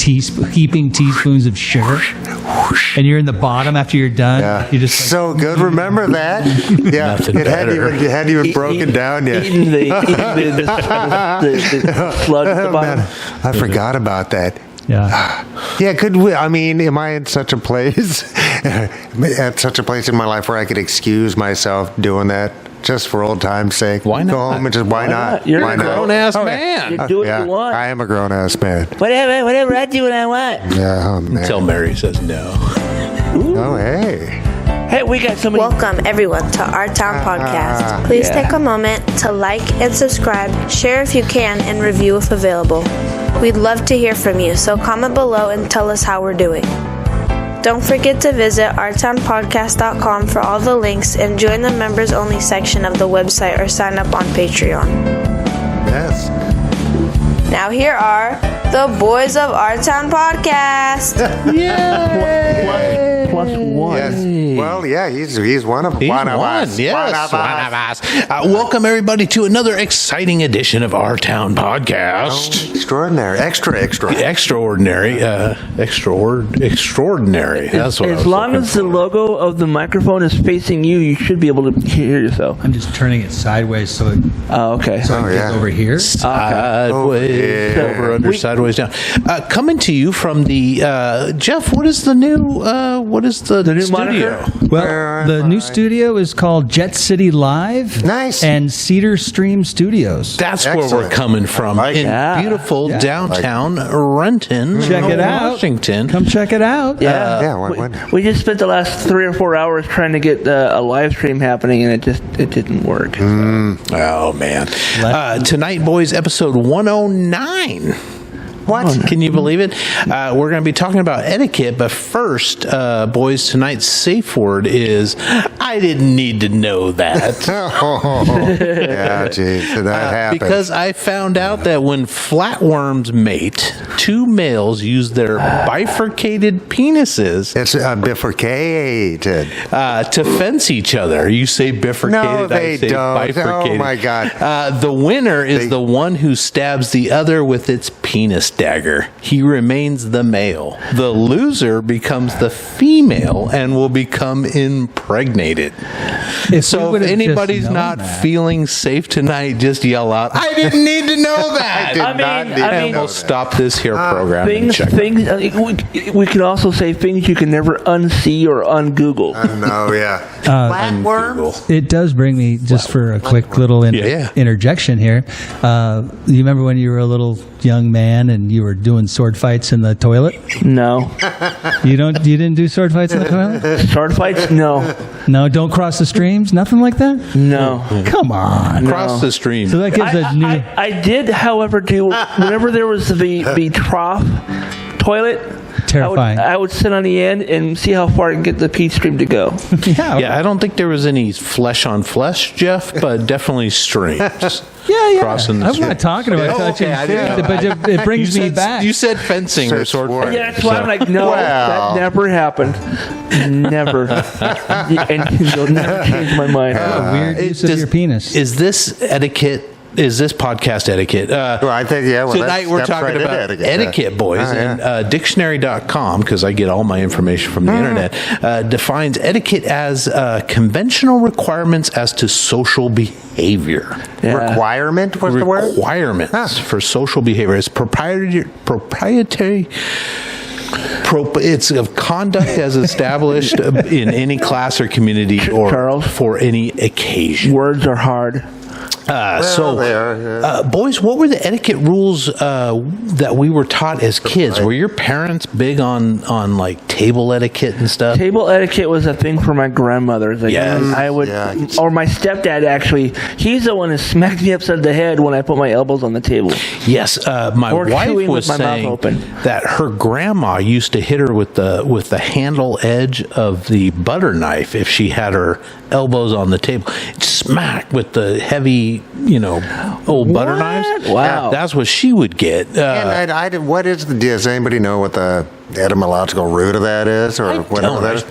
heaping teaspoons of sugar, and you're in the bottom after you're done. Yeah. You just so good. Remember that? Yeah, it hadn't even broken down yet. Eating the slug at the bottom. Man, I forgot about that. Yeah. Yeah, could we? I mean, am I in such a place, at such a place in my life where I could excuse myself doing that just for old time's sake? Why not? Go home and just why not? You're Why a not? Grown-ass man. You do what Yeah, you want. I am a grown-ass man. Whatever I do what I want. Yeah, oh, man. Until Mary says no. Oh, hey. Hey, we got somebody. Welcome, everyone, to Our Town Podcast. Please take a moment to like and subscribe, share if you can, and review if available. We'd love to hear from you, so comment below and tell us how we're doing. Don't forget to visit ourtownpodcast.com for all the links and join the members-only section of the website or sign up on Patreon. Yes. Now here are the boys of Our Town Podcast. Plus one. Yes. Well, yeah, he's one of He's one of us. Yes, One of us. Welcome, everybody, to another exciting edition of Our Town Podcast. Extraordinary. Extra. Extraordinary. Extraordinary. That's what I As was long looking as the for. logo of the microphone is facing you, you should be able to hear yourself. I'm just turning it sideways so it Okay. gets over here. Sideways, Okay. over, under, sideways, down. Coming to you from the Jeff. What is the new? What is the new studio? moniker? Well, the new studio is called Jet City Live. Nice. And Cedar Stream Studios. That's where Excellent. we're coming from I like in it. beautiful downtown Renton, Check it out. Washington. Come check it out. Yeah. when- We just spent the last 3 or 4 hours trying to get a live stream happening, and it didn't work. Oh man! Tonight, boys, episode 109. What? Can you believe it? We're going to be talking about etiquette, but first, boys, tonight's safe word is "I didn't need to know that." Yeah, geez, that happened. Because I found out that when flatworms mate, two males use their bifurcated penises It's bifurcated. to fence each other. You say bifurcated, No, they I say don't. bifurcated. Oh, my God. The winner is the one who stabs the other with its penis dagger. He remains the male. The loser becomes the female and will become impregnated. So if would've just anybody's known not that. feeling safe tonight, just yell out, "I didn't need to know that!" did I not mean- need I to mean- know We'll that. stop this here program and Things, check it. we can also say things you can never unsee or ungoogle. No, yeah. Google. It does bring me, just for a quick little Yeah. interjection here. You remember when you were a little young man and you were doing sword fights in the toilet? No. You didn't do sword fights in the toilet? Sword fights? No. No, don't cross the streams? Nothing like that? No. Come on. Cross the stream. So that gives a new... I did, however, do whenever there was the trough toilet. Terrifying. I would sit on the end and see how far I can get the pee stream to go. Yeah, I don't think there was any flesh on flesh, Jeff, but definitely streams. Yeah. Crossing the I'm stream. not talking about Oh, touching okay, I didn't shit, but it brings me back. You said fencing or sword Sword. fighting. Yeah, that's why I'm like, no, Well. that never happened. Never. And you'll never change my mind. Weird use of your penis. Is this etiquette? Is this podcast etiquette? Well, I think, yeah. Well, Tonight we're talking about etiquette, boys. Oh, yeah. And dictionary.com, because I get all my information from the internet, defines etiquette as conventional requirements as to social behavior. Yeah. Requirement was the word? Requirements for social behavior. It's proprietary. It's of conduct as established in any class or community or Charles? for any occasion. Words are hard. Boys, what were the etiquette rules that we were taught as kids? Were your parents big on like table etiquette and stuff? Table etiquette was a thing for my grandmothers. Like, Yes. I would, Yeah. or my stepdad actually. He's the one who smacked me upside the head when I put my elbows on the table. Yes, my Or wife chewing was with my mouth saying open. that her grandma used to hit her with the handle edge of the butter knife if she had her elbows on the table. Smack with the heavy, old butter knives. Wow. That's what she would get. And what is does anybody know what the etymological root of that is, or whatever that is?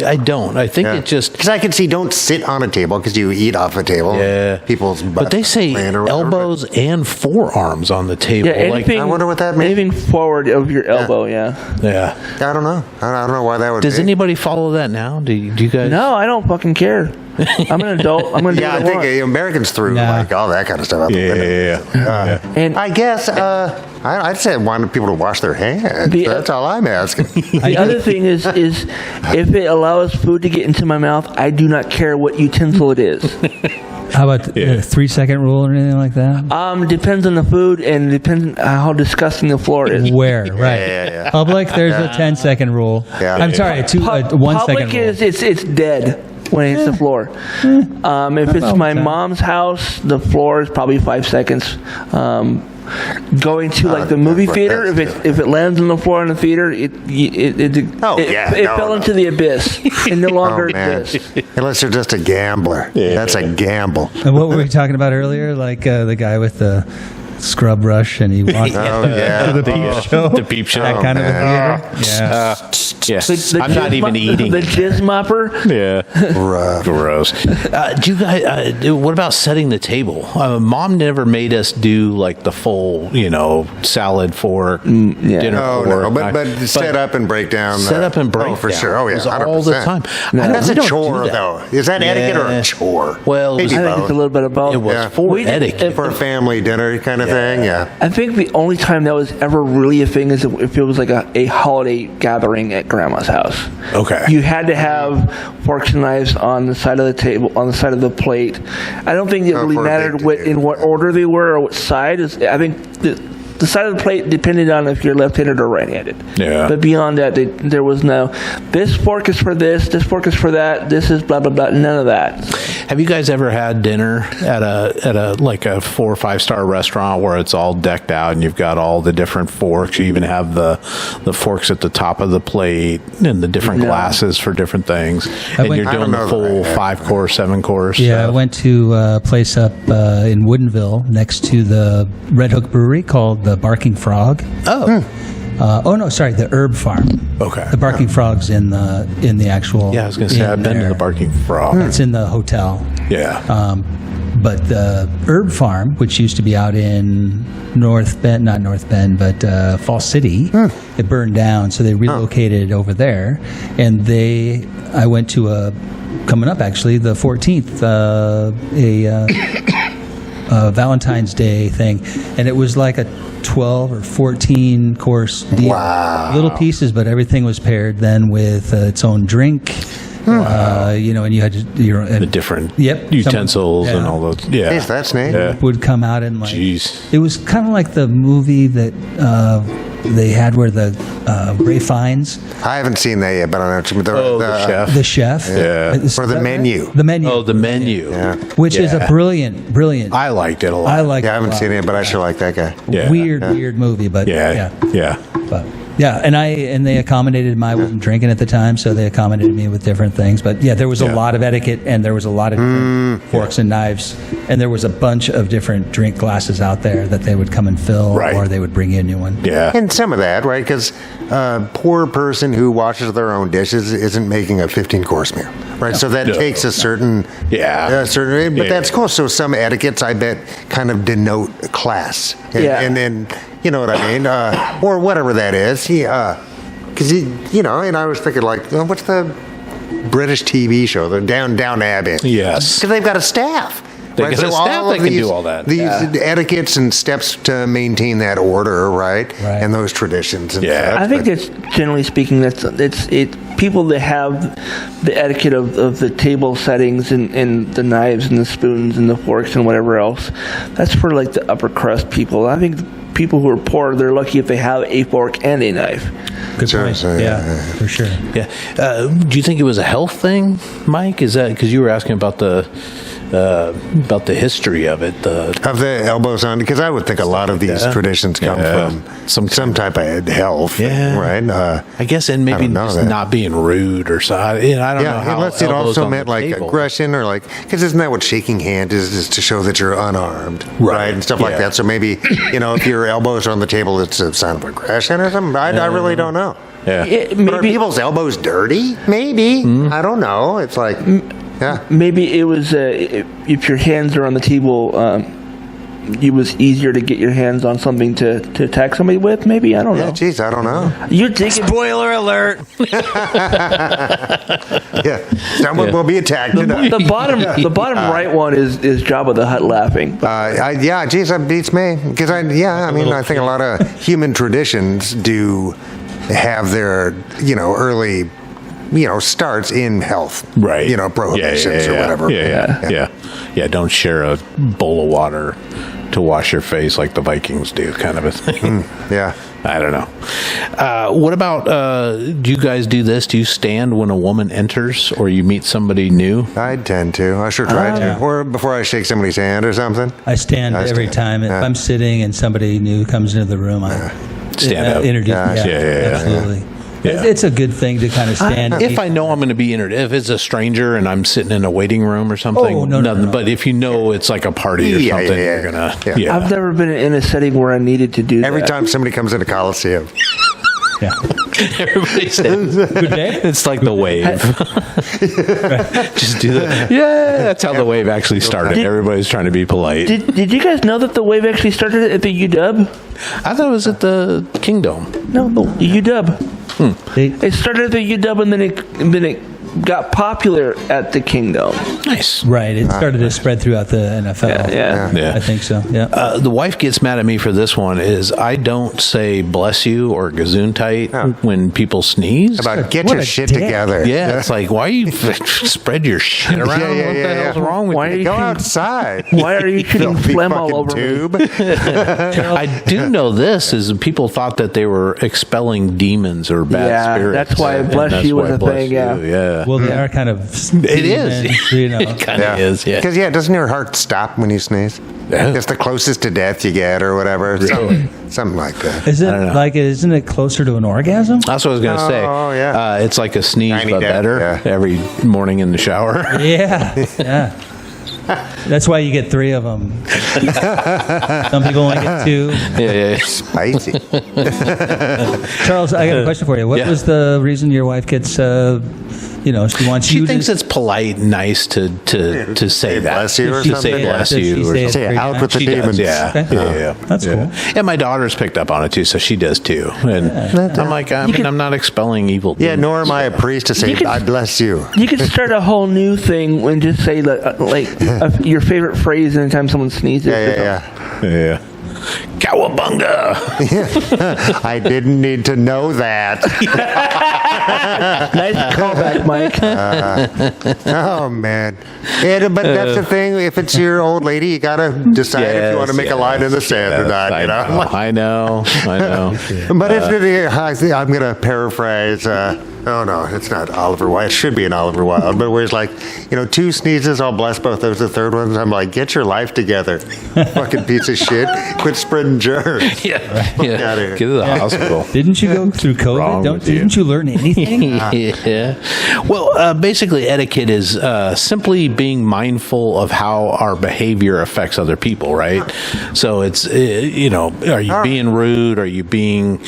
I don't. I think it just. Because I can see don't sit on a table because you eat off a table. Yeah. People's butts But they say land or whatever, elbows and forearms on the table. Yeah, anything, I wonder what that means. Anything forward of your elbow, yeah. Yeah. I don't know. I don't know why that would Does be. anybody follow that now? Do you guys? No, I don't fucking care. I'm an adult. I'm going to do Yeah, what I I think want. Americans threw Nah. like all that kind of stuff out the window. And I guess I'd say I wanted people to wash their hands. That's all I'm asking. the other thing is if it allows food to get into my mouth, I do not care what utensil it is. How about the 3-second rule or anything like that? Depends on the food and depends on how disgusting the floor is. Where? Right. yeah. Public, there's a 10-second rule. Yeah. I'm sorry, a 1-second Public rule. is it's dead when it hits the floor. If it's my mom's house, the floor is probably 5 seconds. Going to like the movie theater, if it lands on the floor in the theater, it fell into the abyss and no longer exists. Unless you're just a gambler. That's a gamble. And what were we talking about earlier? Like the guy with the scrub brush and he walked Oh, yeah. to the peep show. The peep show. That kind of a theater. Yeah. Yes. I'm not even eating. The jizz mopper. Yeah. Rough. Gross. Do you guys? What about setting the table? Mom never made us do like the full, salad fork, dinner Oh, fork. no. But set up and break down. Set up and break Oh, for down. sure. Oh, yeah. It was all the 100%. time. That's We a don't chore, do that. though. Is that etiquette or a chore? Well, Maybe I think both. it's a little bit of both. it was Yeah. for etiquette. For a family dinner kind of thing, yeah. I think the only time that was ever really a thing is if it was like a holiday gathering at grandma's house. Okay. You had to have forks and knives on the side of the table, on the side of the plate. I don't think it really for a mattered big in what order they were or what side. I think the side of the plate depended on if you're left-handed or right-handed. Yeah. But beyond that, there was no, this fork is for this fork is for that, this is blah, blah, blah, none of that. Have you guys ever had dinner at a like a 4 or 5 star restaurant where it's all decked out and you've got all the different forks? You even have the forks at the top of the plate and the different glasses for different things. And you're I doing don't the know full that. 5-course, 7-course. Yeah, I went to a place up in Woodinville next to the Red Hook Brewery called the Barking Frog. Oh. The Herb Farm. Okay. The Barking Frog's in the actual. Yeah, I was going to say, I've been to the Barking Frog. It's in the hotel. Yeah. But the Herb Farm, which used to be out in not North Bend, but Falls City, it burned down, so they relocated it over there. And I went to coming up actually, the 14th, a Valentine's Day thing, and it was like a 12 or 14 course deal. Wow. Little pieces, but everything was paired then with its own drink. And you had the different utensils and all those. Yeah. Yes, that's neat. Yeah. would come out and like. Jeez. It was kind of like the movie that they had where the Ray Fiennes, I haven't seen that yet, but I know what you mean. The chef. the chef, Yeah. Or the menu. the menu, Oh, the menu. Yeah. which is a brilliant. I liked it a lot. I like. Yeah, I haven't seen it, but I sure like that guy. Yeah. Weird movie, but Yeah. But yeah, and they accommodated I wasn't drinking at the time, so they accommodated me with different things. But yeah, there was a lot of etiquette, and there was a lot of different forks and knives, and there was a bunch of different drink glasses out there that they would come and fill, Right. or they would bring you a new one. Yeah. And some of that, right? Because a poor person who washes their own dishes isn't making a 15-course meal, right? So that takes a certain, but that's cool. So some etiquettes, I bet, kind of denote class, and you know what I mean, or whatever that is. Because and I was thinking like, what's the British TV show, the Down Abbey? Yes. Because they've got a staff. They got a staff that can do all that. These etiquettes and steps to maintain that order, right? Right. And those traditions. And Yeah. such. I think that's generally speaking, it's people that have the etiquette of the table settings and the knives and the spoons and the forks and whatever else. That's for like the upper crust people. I think people who are poor, they're lucky if they have a fork and a knife. Good Sure, point. so, Yeah, for sure. Yeah. Do you think it was a health thing, Mike? Is that because you were asking about the history of it? Of the elbows on, because I would think a lot of these traditions come from some type of health, right? I guess, and maybe just not being rude or so. I don't know how. Unless it elbows also on meant the like table. aggression or like, because isn't that what shaking hand is to show that you're unarmed, right? And stuff like that. So maybe if your elbows are on the table, it's a sign of aggression or something. I really don't know. Yeah. But are people's elbows dirty? Maybe. I don't know. It's like, yeah. Maybe it was if your hands are on the table, it was easier to get your hands on something to attack somebody with. Maybe, I don't know. Geez, I don't know. You're thinking. Spoiler alert. Yeah, someone will be attacked tonight. The bottom right one is Jabba the Hutt laughing. Yeah, geez, that beats me. Because I think a lot of human traditions do have their, early, starts in health. Right. Prohibitions or whatever. Yeah, don't share a bowl of water to wash your face like the Vikings do, kind of a thing. Yeah. I don't know. What about, do you guys do this? Do you stand when a woman enters or you meet somebody new? I tend to. I sure try to. Or before I shake somebody's hand or something. I stand every time. If I'm sitting and somebody new comes into the room, I Stand up. introduce. Yeah. Absolutely. Yeah. It's a good thing to kind of stand. If I know I'm going to be if it's a stranger and I'm sitting in a waiting room or something, Oh, no. But if you know it's like a party or something, you're going to, Yeah. I've never been in a setting where I needed to do that. Every time somebody comes into Coliseum. Yeah. Everybody says, Good day. it's like the wave. Just do that. Yeah, that's how the wave actually started. Everybody's trying to be polite. Did you guys know that the wave actually started at the UW? I thought it was at the Kingdom. No, the UW. It started at the UW and then it got popular at the Kingdom. Nice. Right. It started to spread throughout the NFL. Yeah. I think so. Yeah. The wife gets mad at me for this one. Is I don't say bless you or gesundheit when people sneeze. About get What your a shit dick. together. Yeah, it's like, why you spread your shit around? Yeah, What the hell's wrong with Why you? are you Go shooting- outside. Why are you shooting Filthy phlegm all fucking over me? tube. I do know this is people thought that they were expelling demons or bad Yeah, spirits. that's why And bless that's you was why a bless thing, you, yeah. Yeah. Well, they are kind of. It is. It kind of is. Yeah. Because, doesn't your heart stop when you sneeze? Yeah. It's the closest to death you get or whatever. Really? Something like that. Isn't it closer to an orgasm? That's what I was going to say. Oh, yeah. It's like a sneeze, Tiny but death, better yeah. every morning in the shower. Yeah. That's why you get 3 of them. Some people only get 2. Yeah. Spicy. Charles, I got a question for you. What Yeah. was the reason your wife gets? She wants She you thinks to. it's polite and nice to say that. bless you or to something? say bless Does she you or say it Say every out time? with the She demons. does, yeah. Okay. Yeah. That's cool. And my daughter's picked up on it too, so she does too. And I'm like, I'm not expelling evil. Yeah, demons. nor am I a priest to say, You can- I bless you. You could start a whole new thing and just say your favorite phrase anytime someone sneezes. Yeah. Cowabunga! I didn't need to know that. Nice callback, Mike. Oh, man. But that's the thing. If it's your old lady, you got to decide if you want to make a line in the sand or not. I know. But I'm going to paraphrase. Oh, no, it's not Oliver Wilde. It should be an Oliver Wilde. But where it's like, 2 sneezes, I'll bless both those. The third one, I'm like, get your life together. Fucking piece of shit. Quit spreading germs. Yeah. outta here. Get to the hospital. Didn't you go through Wrong COVID? with you. Didn't you learn anything? Yeah. Well, basically, etiquette is simply being mindful of how our behavior affects other people, right? So it's, are you being rude? Are you being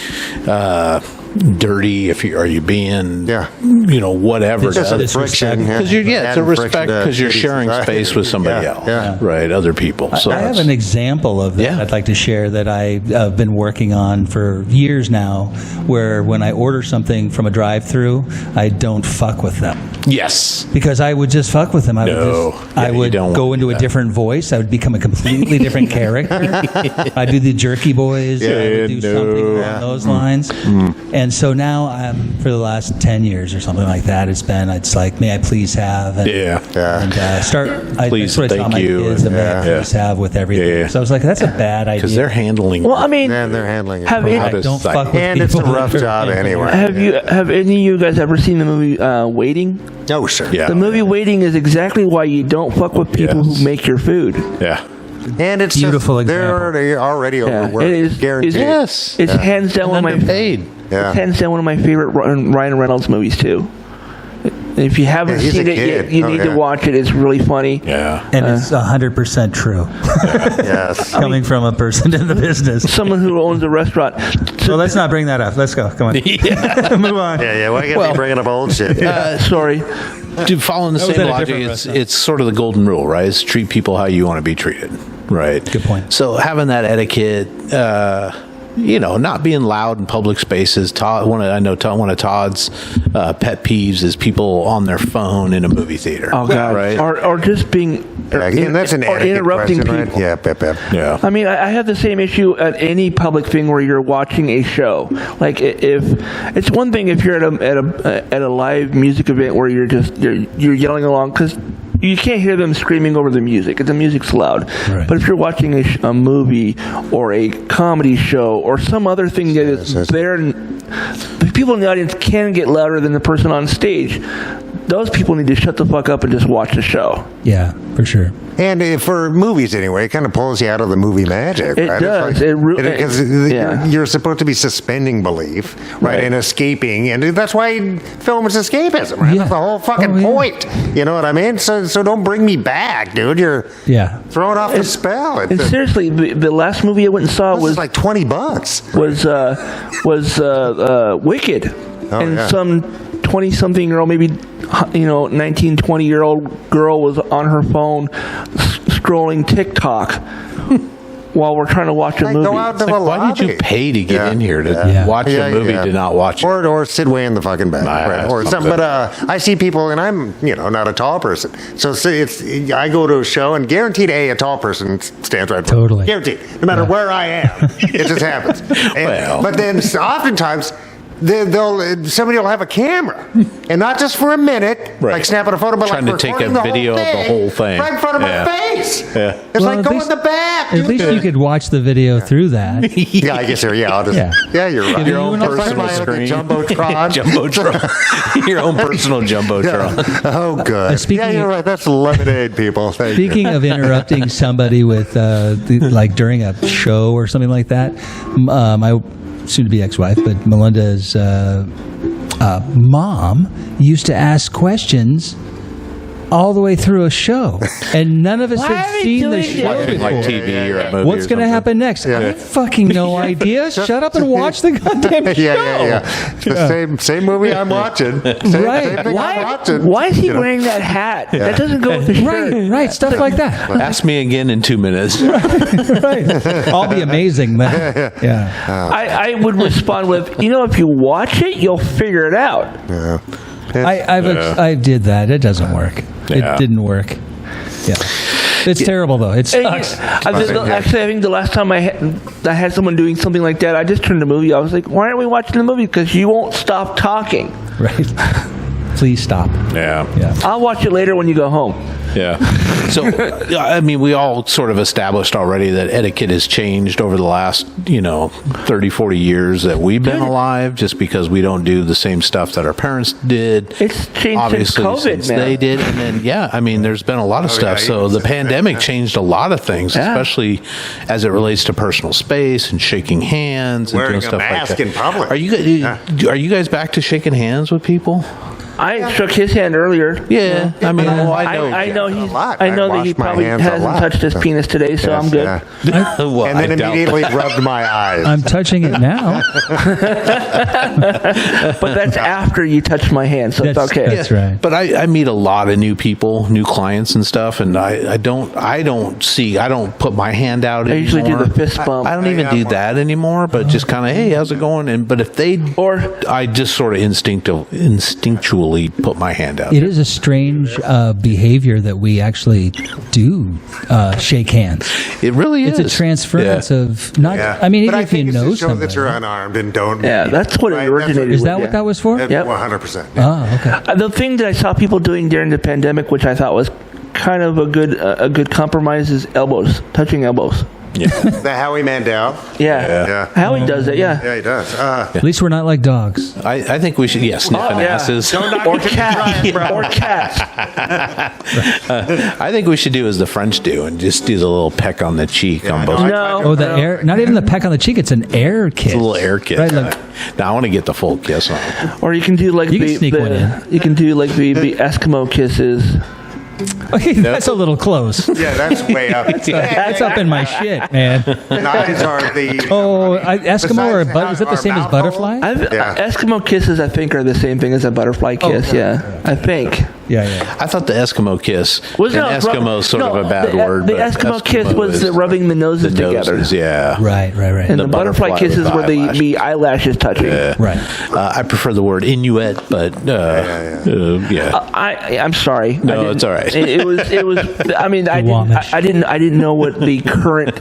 dirty? Are you being, whatever? Just a Disrespect. friction. Because it's a respect because you're sharing space with somebody else, right? Other people. So I have an example of that Yeah. I'd like to share that I've been working on for years now, where when I order something from a drive-through, I don't fuck with them. Yes. Because I would just fuck with them. I No. would, Yeah, I you would don't go wanna into do a that. different voice. I would become a completely different character. I do the jerky boys. I would do something along those lines. And so now, for the last 10 years or something like that, it's like, may I please have? And, Please, that's what I tell thank my you, kids, and may I yeah. please have with everything. Yeah. So I was like, that's a bad idea. Because they're handling. Well, I mean, And they're handling it. have, How it, to don't psych- fuck with And it's a people rough that are job handling anyway. have any of you guys ever seen the movie Waiting? Oh, sure. Yeah. The movie Waiting is exactly why you don't fuck with people Yes. who make your food. Yeah. And it's Beautiful just, example. they're already overworked. it is Guaranteed. It's hands down one of my Underpaid. Yeah. hands down one of my favorite Ryan Reynolds movies too. If you haven't he's seen a it kid. yet, you need to watch it. It's really funny. Yeah. And it's 100% true. Yes. Coming from a person in the business. Someone who owns a restaurant. So let's not bring that up. Let's go. Come on. Move on. Yeah. Why can't we bringing up old shit? Sorry. Dude, following the That was same at a logic, different it's, restaurant. it's sort of the golden rule, right? It's treat people how you want to be treated, right? Good point. So having that etiquette, not being loud in public spaces. One of Todd's pet peeves is people on their phone in a movie theater. Oh God! Right? Or just being Again, that's an or etiquette interrupting question, people. right? Yeah. Yeah. I mean, I have the same issue at any public thing where you're watching a show. Like, if it's one thing if you're at a live music event where you're yelling along because you can't hear them screaming over the music. The music's loud. Right. But if you're watching a movie or a comedy show or some other thing that is there, the people in the audience can get louder than the person on stage. Those people need to shut the fuck up and just watch the show. Yeah, for sure. And for movies anyway, it kind of pulls you out of the movie magic. It right? does. Because Yeah. you're supposed to be suspending belief, right, and escaping, and that's why film is escapism, right? Yeah. That's the whole fucking point. You know what I mean? So don't bring me back, dude. You're throwing off the spell. And seriously, the last movie I went and saw was like $20. was Wicked, and some 20-something-year-old, maybe 19, 20-year-old girl was on her phone scrolling TikTok while we're trying to watch a movie. Go out to the Why did lobby. you pay to get in here to watch a movie to not watch it? Or sit way in the fucking back, right? Or something. But I see people, and I'm not a tall person, so I go to a show, and guaranteed a tall person stands right in front. Totally. Guaranteed, no matter where I am, it just happens. But then oftentimes. Somebody will have a camera, and not just for a minute, like snapping a photo, but trying like to take recording a video of the whole thing right in front of my face. Yeah. It's like go in the back. At least you could watch the video through that. Yeah, I guess so. Yeah, I'll just. Yeah, you're right. Your own I'll personal find my screen. Jumbotron. Your own personal jumbotron. Oh, good. Speaking you're right. That's lemonade, people. Thank you. Speaking of interrupting somebody with, like during a show or something like that, my soon-to-be ex-wife, but Melinda's mom used to ask questions all the way through a show, and none of us had seen the show Watching before. like TV or a movie. What's going to happen next? I have fucking no idea. Shut up and watch the goddamn show. Yeah. It's the same movie I'm watching. Same thing I'm watching. Why is he wearing that hat? That doesn't go with the shirt. Right, stuff like that. Ask me again in 2 minutes. Right. I'll be amazing, man. Yeah. I would respond with, if you watch it, you'll figure it out. Yeah. I did that. It doesn't work. Yeah. It didn't work. Yeah. It's terrible, though. It sucks. Actually, I think the last time I had someone doing something like that, I just turned the movie. I was like, why aren't we watching the movie? Because you won't stop talking. Right. Please stop. Yeah. I'll watch it later when you go home. Yeah. So, I mean, we all sort of established already that etiquette has changed over the last, 30, 40 years that we've been alive, just because we don't do the same stuff that our parents did. It's changed obviously since COVID, since man. they did. And then, there's been a lot of stuff. So the pandemic changed a lot of things, especially as it relates to personal space and shaking hands and Wearing doing a stuff mask like that. in public. Are you guys back to shaking hands with people? I shook his hand earlier. Yeah. I mean, I know a he's. lot. I know I that he wash my probably hands a hasn't lot. touched his penis today, so I'm good. Well, And then I doubt immediately that. rubbed my eyes. I'm touching it now. But that's after you touched my hand, so it's okay. That's right. But I meet a lot of new people, new clients and stuff, and I don't put my hand out anymore. I usually do the fist bump. I don't even do that anymore, but just kind of, hey, how's it going? But if they, I just sort of instinctually put my hand out. It is a strange behavior that we actually do shake hands. It really is. It's a transference of not. I mean, but even I if you think it's know to show somebody. that you're unarmed and don't. Yeah, that's what it originated Is with. that what that was for? Yep. 100%. Oh, okay. The thing that I saw people doing during the pandemic, which I thought was kind of a good compromise, is elbows, touching elbows. The Howie Mandel. Yeah. Howie does it, yeah. Yeah, he does. At least we're not like dogs. I think we should, sniffing asses. Or cats. Or cats. I think we should do as the French do and just do the little peck on the cheek on both. No. Oh, the air, not even the peck on the cheek, it's an air kiss. It's a little air kiss. Right, like, Now I want to get the full kiss on it. Or you can do like You can sneak one in. you can do like the Eskimo kisses. okay, that's a little close. Yeah, that's way up. That's up in my shit, man. Knives are the. Oh, Eskimo or is that the same as butterfly? Eskimo kisses, I think, are the same thing as a butterfly kiss. Yeah, I think. Yeah. I thought the Eskimo kiss, Was and Eskimo is sort of a bad word. The but Eskimo kiss was is rubbing the noses together. Yeah. Right. And the butterfly kisses were the eyelashes touching. Yeah. Right. I prefer the word Inuit, but I'm sorry. No, it's all right. It was. I mean, I didn't know what the current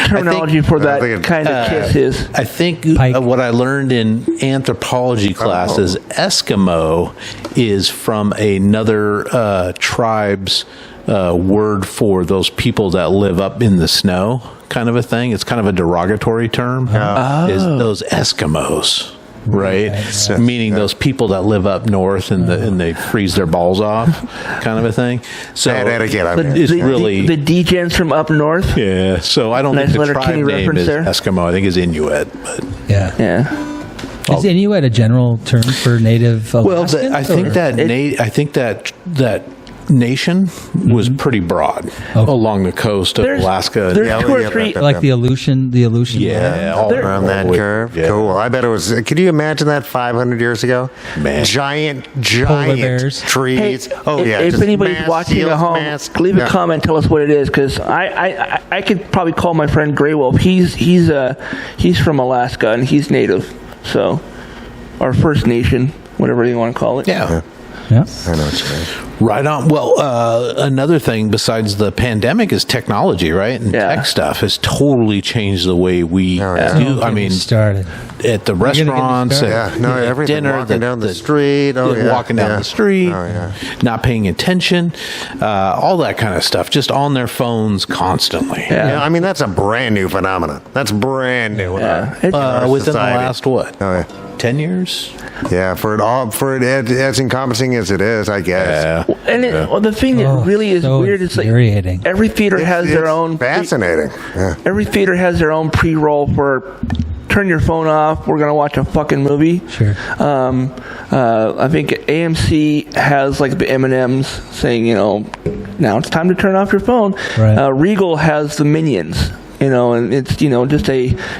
terminology for that kind of kiss is. I think Pike. what I learned in anthropology class is Eskimo is from another tribe's word for those people that live up in the snow, kind of a thing. It's kind of a derogatory term. Is those Eskimos. Right, meaning those people that live up north and they freeze their balls off, kind of a thing. So it's really the degens from up north. Yeah, so I don't think the tribe name is Eskimo. I think it's Inuit. But Yeah. Is Inuit a general term for native Alaskans? Well, I think that nation was pretty broad along the coast of Alaska. There's 2 or 3 like the Aleutian. Yeah, all around that curve. Yeah. Cool. I bet it was. Could you imagine that 500 years ago? Man, giant bears. trees. Hey, if anybody's watching at home, leave a comment. Tell us what it is, because I could probably call my friend Grey Wolf. He's from Alaska and he's native, so or First Nation, whatever you want to call it. Yeah. I know what you mean. Right on. Well, another thing besides the pandemic is technology, right? And tech stuff has totally changed the way we do. I mean, started at the restaurants, at everything. dinner, walking down the street, walking down the street, not paying attention, all that kind of stuff, just on their phones constantly. Yeah, I mean that's a brand new phenomenon. That's brand new. Within the last 10 years? Yeah, for it as encompassing as it is, I guess. And the thing that really is so weird is like every theater has their own fascinating. Every theater has their own pre-roll for turn your phone off. We're gonna watch a fucking movie. Sure. I think AMC has like the M&Ms saying, now it's time to turn off your phone. Right. Regal has the Minions. And it's, just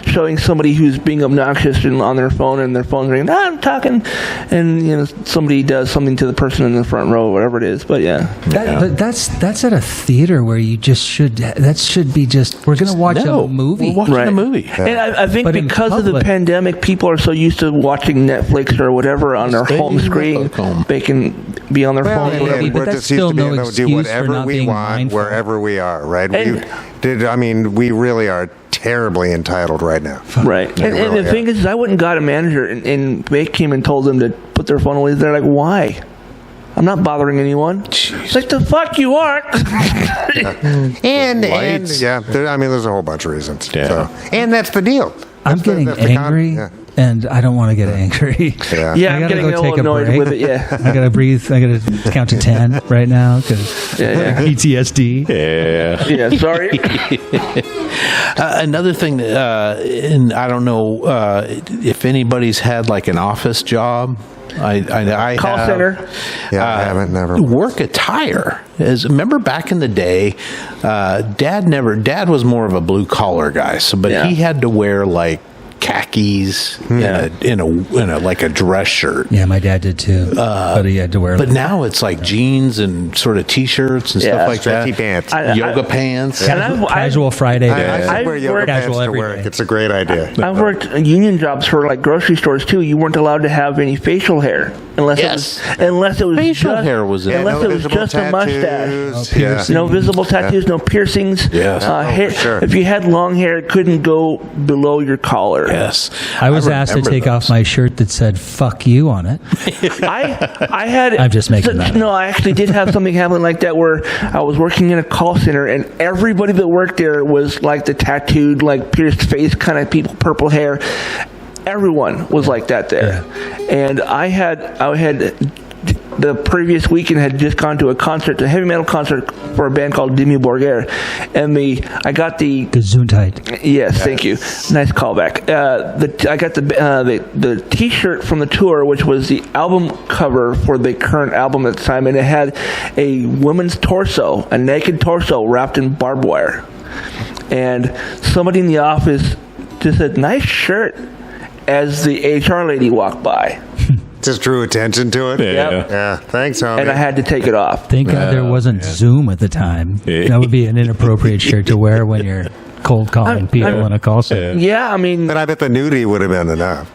showing somebody who's being obnoxious and on their phone and their phone's ringing, I'm talking, and, somebody does something to the person in the front row, whatever it is. But but that's at a theater where you just that should be we're going to watch a movie. We're watching a movie. And I think because of the pandemic, people are so used to watching Netflix or whatever on their home screen, they can be on their phone. But that's still no excuse for not being mindful. Wherever we are, right? We really are terribly entitled right now. Right. And the thing is, I went and got a manager, and they came and told them to put their phone away. They're like, why? I'm not bothering anyone. Jeez. Like, the fuck you aren't. There's a whole bunch of reasons. Yeah. So, and that's the deal. I'm getting angry. And I don't want to get angry. Yeah, I'm getting a little annoyed with it, I got to breathe. I got to count to 10 right now because PTSD. Yeah, sorry. Another thing, and I don't know if anybody's had like an office job. I call center. Yeah, I haven't never. Work attire. Remember back in the day, Dad was more of a blue collar guy. But he had to wear like khakis in a like a dress shirt. Yeah, my dad did too. But he had to wear. But now it's like jeans and sort of t-shirts and stuff like that. Pants, yoga pants, casual Friday. I wear yoga pants to work. It's a great idea. I've worked union jobs for like grocery stores too. You weren't allowed to have any facial hair unless it was facial hair was unless it was just a mustache. No visible tattoos, no piercings. Yes. If you had long hair, it couldn't go below your collar. sure. Yes. I was asked to take off my shirt that said "fuck you" on it. I had. I'm just making that up. No, I actually did have something happen like that where I was working in a call center, and everybody that worked there was like the tattooed, like pierced face kind of people, purple hair. Everyone was like that there, and I had the previous weekend had just gone to a heavy metal concert for a band called Dimmu Borgir, and I got the Gesundheit. Yes, thank you. Nice callback. I got the T-shirt from the tour, which was the album cover for the current album at the time, and it had a woman's torso, a naked torso wrapped in barbed wire, and somebody in the office just said, "Nice shirt," as the HR lady walked by. Just drew attention to it. Yeah. Thanks, homie. And I had to take it off. Thank God there wasn't Zoom at the time. That would be an inappropriate shirt to wear when you're cold calling people in a call center. Yeah, I mean, But I bet the nudity would have been enough.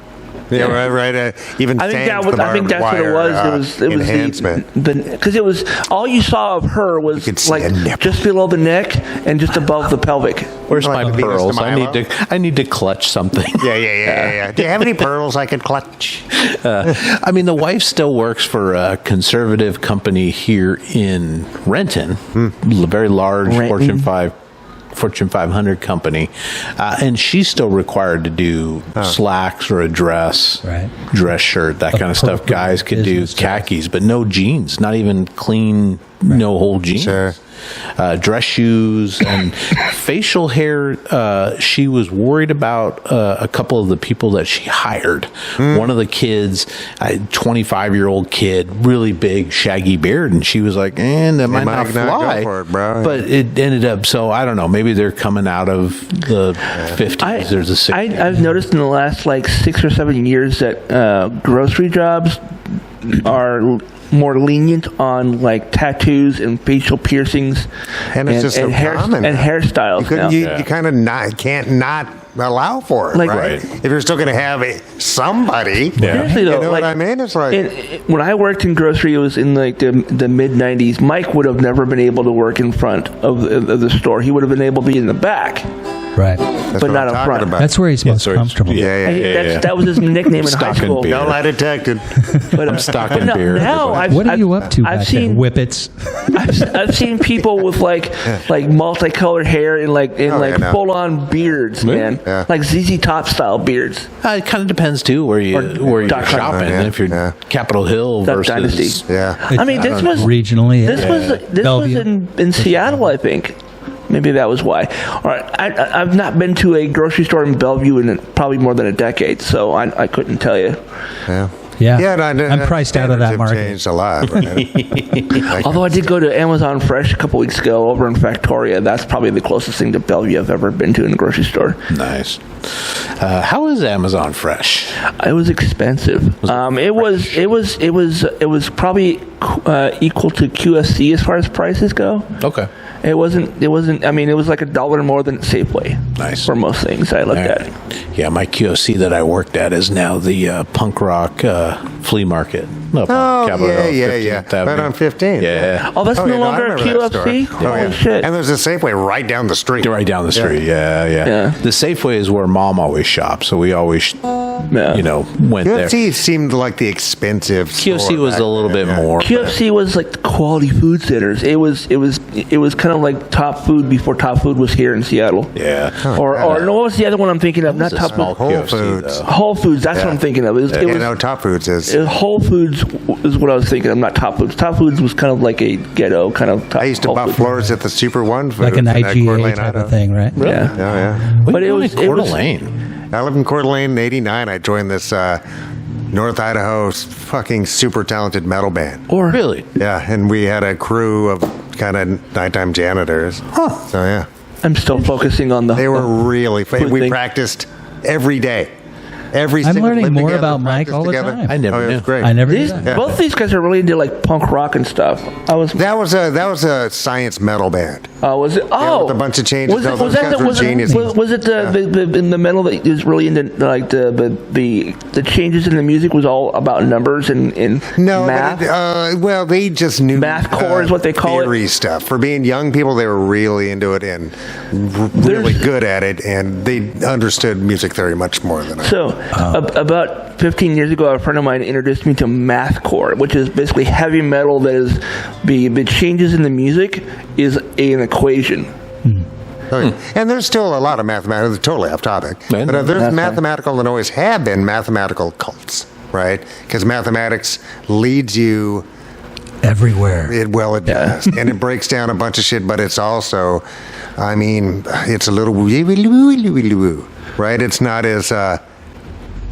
Yeah, right. Even I think sans that was. the I think that's what it barbed wire, was. It was enhancement. because it was all you saw of her was could see like a nipple. just below the neck and just above the pelvic. Where's Like my Venus de pearls? Milo? I need to clutch something. Yeah. Do you have any pearls I could clutch? I mean, the wife still works for a conservative company here in Renton, a very large Fortune 500 company, and she's still required to do slacks or a dress, dress shirt, that kind of stuff. Guys could do khakis, but no jeans, not even clean, no hole jeans. Sure. Dress shoes and facial hair. She was worried about a couple of the people that she hired. One of the kids, a 25-year-old kid, really big, shaggy beard, and she was like, that might not fly. Go for it, bro. But it ended up, so I don't know, maybe they're coming out of the 50s. There's a 60s. I've noticed in the last like 6 or 7 years that grocery jobs are more lenient on like tattoos and facial piercings, and it's just so common. And hairstyles. You kind of can't not allow for it, Right. right? If you're still going to have somebody, Seriously, though, you know what I mean? It's like when I worked in grocery, it was in like the mid '90s. Mike would have never been able to work in front of the store. He would have been able to be in the back. Right. That's but what not I'm up talking front. about. That's where he's most comfortable. That was his nickname in high school. No lie detected. But I'm stocking beer. Now What are you up to back there? Whippets? I've seen people with like multicolored hair and full on beards, man. Yeah. Like ZZ Top style beards. It kind of depends too where you're shopping. If you're Capitol Hill Duck versus Dynasty. Yeah. I mean, this was regionally. This was in Seattle, I think. Maybe that was why. All right, I've not been to a grocery store in Bellevue in probably more than a decade, so I couldn't tell you. Yeah. I'm priced out of that market. Changed a lot. Right? Although I did go to Amazon Fresh a couple weeks ago over in Factoria. That's probably the closest thing to Bellevue I've ever been to in a grocery store. Nice. How is Amazon Fresh? It was expensive. It was probably equal to QFC as far as prices go. Okay. It wasn't. I mean, it was like $1 more than Safeway. Nice. For most things I looked at. Yeah, my QFC that I worked at is now the punk rock flea market. Right on 15. Yeah. Oh, that's no longer a QFC? Holy shit. And there's a Safeway right down the street. Right down the street, yeah. The Safeway is where Mom always shops, so we always, went there. QFC seemed like the expensive QFC store was a little bit more. QFC was like the quality food centers. It was kind of like Top Food before Top Food was here in Seattle. Yeah. Or no, what was the other one I'm thinking of? Not Top Food. Whole Foods. Whole Foods. That's what I'm thinking of. Top Foods is. Whole Foods is what I was thinking of, not Top Foods. Top Foods was kind of like a ghetto kind of. I used to buy floors at the Super One Foods. Like an IGA type of thing, right? Really? Yeah. But it was Coeur d'Alene. I lived in Coeur d'Alene in '89. I joined this North Idaho fucking super talented metal band. Really? Yeah, and we had a crew of kind of nighttime janitors. So yeah. I'm still focusing on the. They were really fun. We thing. practiced every day. Every I'm single learning lived more together, about Mike practiced all the together. time. I never knew. It's great. I never knew that. Both these guys are really into like punk rock and stuff. That was a science metal band. Was it? Oh, with a bunch of changes. Was it, No, those was that guys the, were was, geniuses. was it the metal that is really into like the changes in the music was all about numbers and No, math? well, they just knew Mathcore is what they call it. theory stuff. For being young people, they were really into it and really good at it, and they understood music theory much more than I. So, about 15 years ago, a friend of mine introduced me to mathcore, which is basically heavy metal that is the changes in the music is an equation. Okay. And there's still a lot of mathematics, totally off topic, Yeah, but there's that's mathematical and always have been mathematical cults, right? Because mathematics leads you, Everywhere. it does, and it breaks down a bunch of shit, but it's also, I mean, it's a little woo, right? It's not as,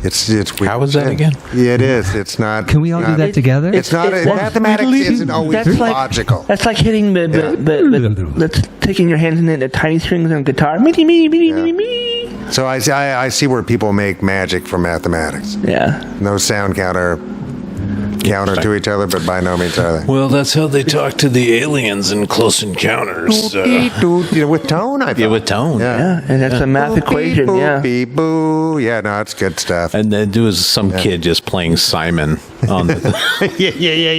it's weird. How was that again? Yeah, it is. It's not. Can we all do that together? It's not. It's- Mathematics isn't always That's like logical. That's like hitting that's taking your hands in the tiny strings on a guitar. Me, me, me, me, me. So I see where people make magic from mathematics. Yeah. No sound counter to each other, but by no means are they. Well, that's how they talk to the aliens in Close Encounters. With tone, I thought. Yeah, with tone. Yeah, and that's a math equation. Boop, Yeah. beep, boo. Yeah, no, it's good stuff. And then there was some kid just playing Simon on the.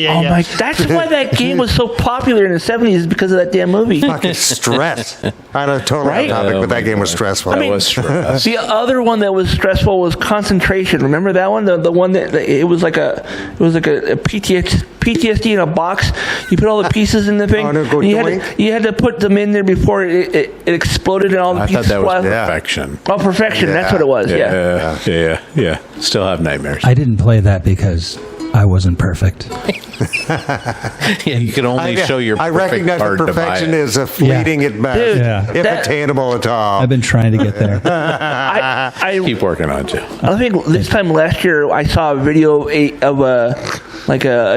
Oh my! That's why that game was so popular in the '70s, is because of that damn movie. Fucking stress. I know, totally Right? off topic, Oh but that my game was God. stressful. That was stress. The other one that was stressful was concentration. Remember that one? The one that it was like a PTSD in a box. You put all the pieces in the thing. Oh, no, go and doink. you had to put them in there before it exploded and all the I pieces. thought that was fly- perfection. Oh, perfection. That's what it was. Yeah. Yeah. Still have nightmares. I didn't play that because I wasn't perfect. Yeah, you can only show your I perfect recognize that card to buy perfection it. is a fleeting at best, Dude, Yeah. if that- attainable at all. I've been trying to get there. I Keep working on it. I think this time last year I saw a video of a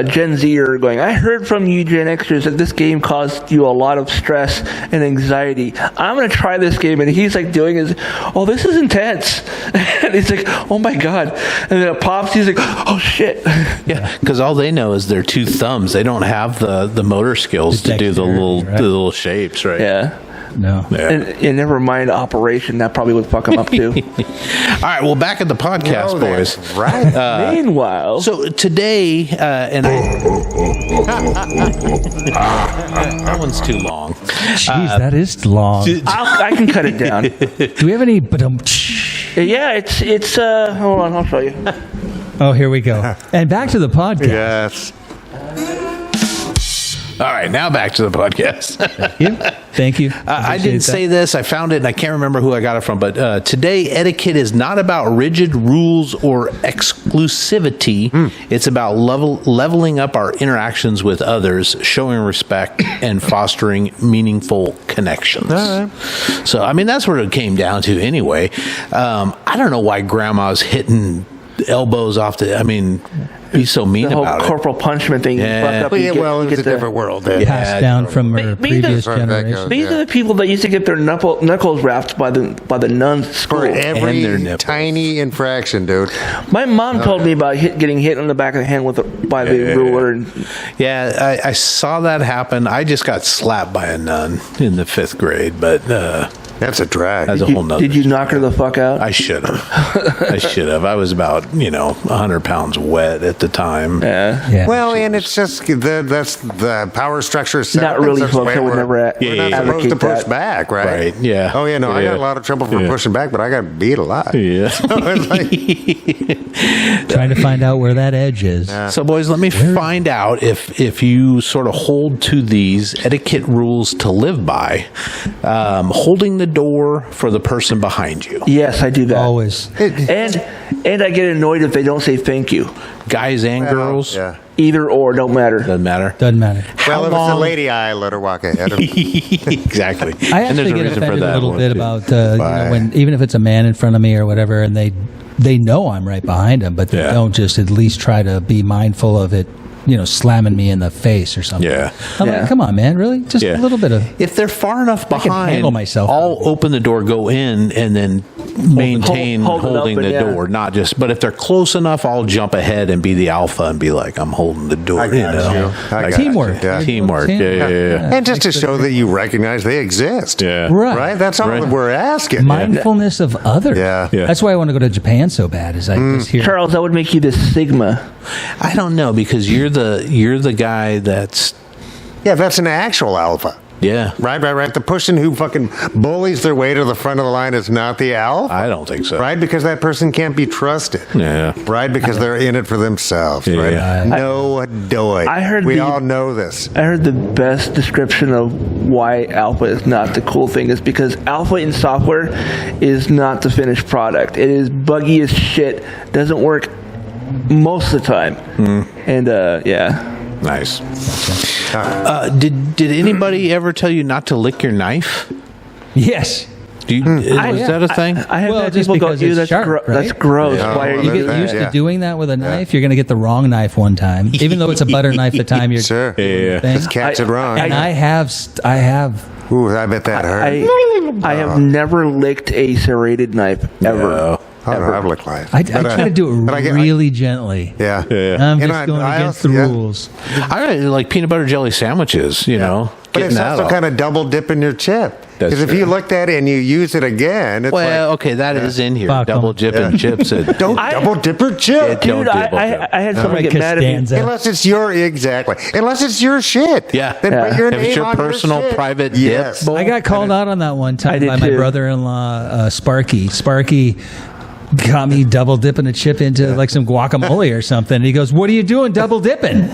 Gen Zer going, I heard from you Gen Xers that this game caused you a lot of stress and anxiety. I'm going to try this game. And he's like doing his, oh, this is intense. And he's like, oh my God. And then it pops. He's like, oh shit. Yeah, because all they know is their two thumbs. They don't have the motor skills The to do the dexterity, right? little shapes, right? Yeah. No. Yeah. And never mind operation. That probably would fuck him up too. All right, well, back at the podcast, Oh, boys. that's right. Meanwhile. So today, and that one's too long. Jeez, that is long. I can cut it down. Do we have any? Yeah, it's hold on, I'll show you. Oh, here we go. And back to the podcast. Yes. All right, now back to the podcast. Thank you. I didn't say this. I found it, and I can't remember who I got it from. But today, etiquette is not about rigid rules or exclusivity. It's about leveling up our interactions with others, showing respect, and fostering meaningful connections. So, I mean, that's what it came down to anyway. I don't know why Grandma's hitting elbows off the... I mean... Be so mean The whole about corporal punishment thing. Yeah. Fucked up, Well, you yeah, get- well, you it's get a the- different world then. Passed down from our Maybe previous that's- generation. These are the people that used to get their knuckles wrapped by the nuns at school. For And their every nipples. tiny infraction, dude. My mom told me about getting hit on the back of the hand by the ruler. And Yeah, I saw that happen. I just got slapped by a nun in the 5th grade, but That's a drag. that's a whole nother. did you knock her the fuck out? I should have. I was about 100 pounds wet at the time. Yeah. Well, and it's just that's the power structure. Set Not up in really, such a folks. way I would where never we're not supposed to advocate push that. back, right? Right, yeah. Oh yeah, no, I got Yeah. a lot of trouble for Yeah. pushing back, but I got beat a lot. Yeah. So it's like, Trying to find out where that edge is. So, boys, let me find out if you sort of hold to these etiquette rules to live by. Holding the door for the person behind you. Yes, I do that. Always. And I get annoyed if they don't say thank you. Guys and girls. yeah. Either or, don't matter. Doesn't matter. Doesn't matter. Well, if it's a long- lady, I let her walk ahead of me. Exactly. I And there's actually a get reason for offended a that little one, bit too. about Why? when even if it's a man in front of me or whatever, and they know I'm right behind them, but they Yeah. don't just at least try to be mindful of it. Slamming me in the face or something. Yeah. I'm Yeah. like, come on, man, really? Just Yeah. a little bit of. If they're far enough I can behind, handle myself. I'll open the door, go in, and then maintain hold it up holding and the yeah. door, not just. But if they're close enough, I'll jump ahead and be the alpha and be like, I'm holding the door. I got you. I got Teamwork. you. Yeah. Teamwork. Yeah. And just to show that you recognize they exist. Yeah. Right. That's all that we're asking. Mindfulness of others. Yeah. That's why I want to go to Japan so bad. Is I just hear Charles, that would make you the Sigma. I don't know, because you're the guy that's Yeah, that's an actual alpha. yeah. Right. The person who fucking bullies their way to the front of the line is not the alpha. I don't think so. Right? Because that person can't be trusted. Yeah. Right? Because they're in it for themselves. Yeah. Right? No doy. I heard we the- all know this. I heard the best description of why alpha is not the cool thing is because alpha in software is not the finished product. It is buggy as shit. Doesn't work most of the time. And yeah. Nice. Did anybody ever tell you not to lick your knife? yes. Do you, is that a thing? I have Well, had just people go, because "Ew, it's that's, sharp, right? that's gross. Yeah, Why are well, you You doing get used Yeah. to doing that with a knife, you're going to get the wrong knife one time, even though it's a butter knife the time you're Sure. Yeah. thing. Just catch it wrong. And I have Ooh, I bet that hurt. I have never licked a serrated knife ever. No. I don't know, I've licked life. I try to do it but I get- really gently. Yeah. I'm And just going I against also- the yeah. rules. I really like peanut butter jelly sandwiches, you know. But getting it's that also off. kind of double dipping your chip. That's Because if true. you look at it and you use it again, it's Well, like, okay, that is in here. Fuck 'em. Double dipping chips. don't double dip your chip. Don't Dude, dibble I dip. had someone Like get mad at me. Costanza. Unless it's your shit. Yeah. Then Yeah. put your If it's name your on personal shit. private Yes. dip bowl. I got called out on that one I time did by my too. brother-in-law, Sparky. Sparky got me double dipping a chip into like some guacamole or something. And he goes, "What are you doing, double dipping?"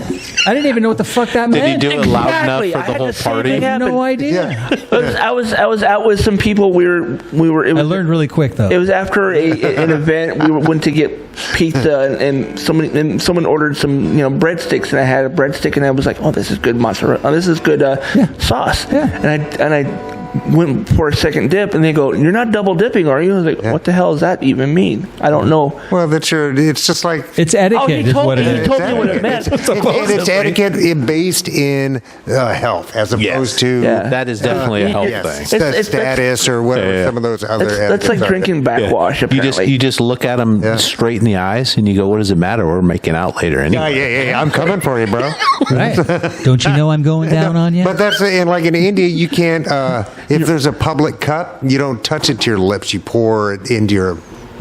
I didn't even know what the fuck that Did he meant. do it loud Exactly. enough I for the had whole the same party? thing happen. No idea. I was out with some people. We were. It I was, learned really quick though. It was after an event. We went to get pizza, and someone ordered some breadsticks, and I had a breadstick, and I was like, "Oh, this is good mozzarella. Oh, this is good sauce." Yeah. And I went for a second dip, and they go, "You're not double dipping, are you?" I was like, "What the hell does that even mean? I don't know." Well, it's just like It's etiquette is what it he is. told me what it meant. And it's etiquette based in health as opposed to Yeah. That is definitely a health yes, thing. It's- status or whatever. Yeah. Some of those other. That's like etiquettes are. drinking backwash. Apparently, You just look at them straight in the eyes and you go, "What does it matter? We're making out later anyway." Yeah. I'm coming for you, bro. Right. Don't you know I'm going down on you? But that's and like in India, you can't. If there's a public cup, you don't touch it to your lips. You pour it into your.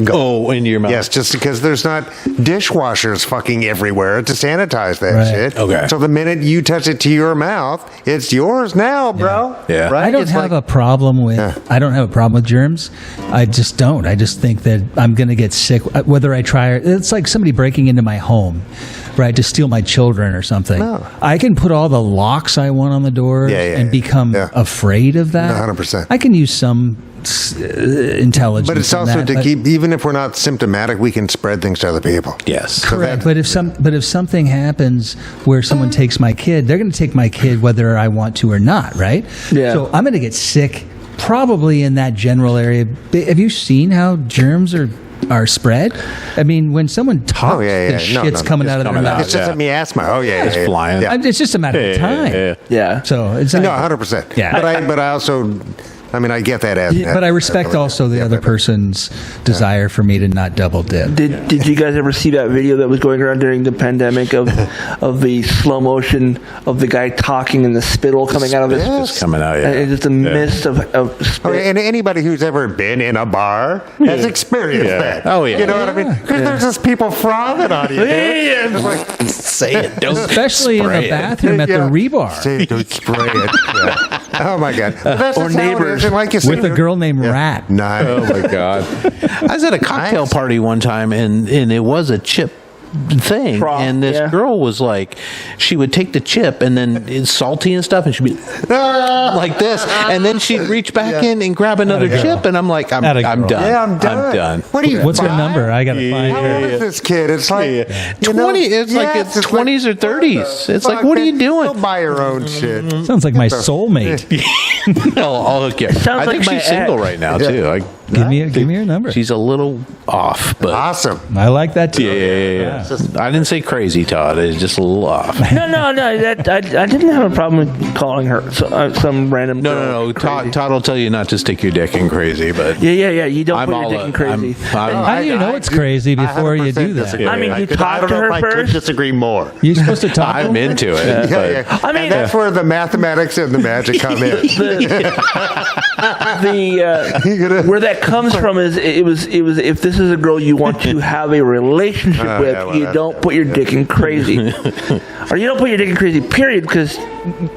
Oh, into your mouth. Yes, just because there's not dishwashers fucking everywhere to sanitize that Right. shit. Okay. So the minute you touch it to your mouth, it's yours now, bro. Yeah. Right? I don't It's have like- a problem with. I don't have a problem with germs. I just don't. I just think that I'm going to get sick whether I try. It's like somebody breaking into my home, right, to steal my children or something. No. I can put all the locks I want on the doors and become afraid of that. 100%. I can use some intelligence. But it's in also that, to but- keep, even if we're not symptomatic, we can spread things to other people. Yes. Correct, but if something happens where someone takes my kid, they're going to take my kid whether I want to or not, right? Yeah. So I'm going to get sick probably in that general area. Have you seen how germs are spread? I mean, when someone talks, the shit's coming out of their coming out. mouth. It's just a miasma. Oh yeah, It's flying. Yeah. It's just a matter of time. yeah. So it's No, 100%. Yeah. But I also, I mean, I get that as. but I respect also the other person's desire for me to not double dip. Did you guys ever see that video that was going around during the pandemic of the slow motion of the guy talking and the spittle coming out of his Just coming out. and Yeah. it's just a mist of spit. Oh, and anybody who's ever been in a bar has experienced that. Oh, yeah. You know what I mean? Because there's just people frothing on you. It's like, Say it. Don't Especially in spray the it. bathroom at the rebar Say, don't spray it. Yeah. Oh my God. But that's Or just how it neighbors. is. And like you with said, a girl named Rat. Nice. Oh my God. I was at a cocktail party one time and it was a chip thing, Trough, and this yeah. girl was like, she would take the chip and then it's salty and stuff, and she'd be like this, and then she'd reach back in and grab another chip, and I'm like, I'm Atta done. girl. Yeah, I'm done. I'm done. What are you? What's her 5? number? I got to find How her. old is this kid? It's like you know, 20. It's like yes, it's 20s or 30s. It's like, fuck, what are you man? doing? Go buy your own shit. Sounds like my soulmate. I'll hook you. I sounds think like my she's single ex. right now too. Give me your number. She's a little off, but Awesome. I like that too. yeah. I didn't say crazy, Todd. It's just a little off. No. I didn't have a problem with calling her some random. No. crazy. Todd will tell you not to stick your dick in crazy, but Yeah. You don't I'm put all your dick in crazy. How do you know it's crazy before you do that? disagree. I mean, you talk I don't to know her if I could first. disagree more. You're supposed to talk. I'm into it. Yeah. I mean, and that's where the mathematics and the magic come in. Where that comes from is it was if this is a girl you want to have a relationship with, yeah, well, you don't put your dick in crazy, or you don't put your dick in crazy. Period, because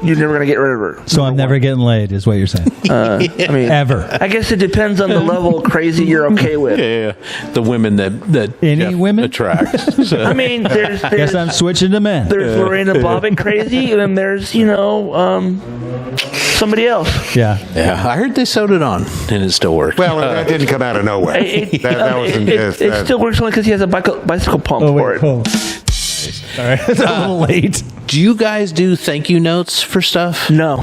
you're never gonna get rid of her. So I'm never getting laid, is what you're saying. I mean, Ever. I guess it depends on the level of crazy you're okay with. Yeah. The women that Any Jeff women? attracts. So. I mean, Guess there's I'm switching to men. Lorena Bobbitt crazy, and then there's somebody else. Yeah. Yeah, I heard they sewed it on, and it still worked. Well, that didn't come out of nowhere. That wasn't just. It still works only because he has a bicycle pump for it. All right. It's a little late. Do you guys do thank you notes for stuff? No.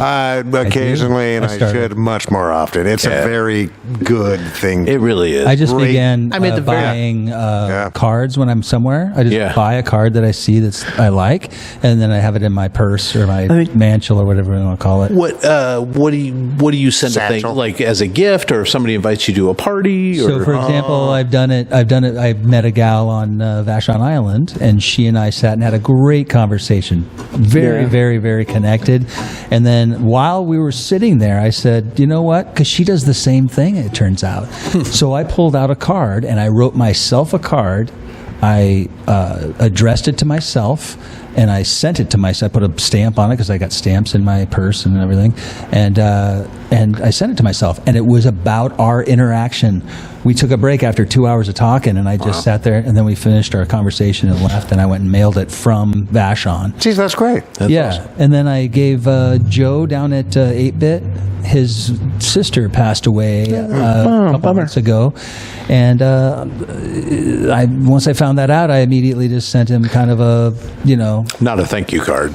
Occasionally, and I I started. should much more often. It's a very good thing. It really is. I just Great. began I mean, the very- buying cards when I'm somewhere. I just Yeah. buy a card that I see I like, and then I have it in my purse or my mantle or whatever you want to call it. What do you send to Satchel. things like as a gift, or if somebody invites you to a party? Or, So, for example, I've done it. I met a gal on Vashon Island, and she and I sat and had a great conversation. Very, very connected. And then while we were sitting there, I said, you know what? Because she does the same thing, it turns out. So I pulled out a card, and I wrote myself a card. I addressed it to myself, and I sent it to myself. I put a stamp on it because I got stamps in my purse and everything, and I sent it to myself. And it was about our interaction. We took a break after 2 hours of talking, and I just sat there, and then we finished our conversation and left, and I went and mailed it from Vashon. Geez, that's great. Yeah, and then I gave Joe down at 8-Bit. His sister passed away a couple months ago, and once I found that out, I immediately just sent him kind of a, not a thank you card.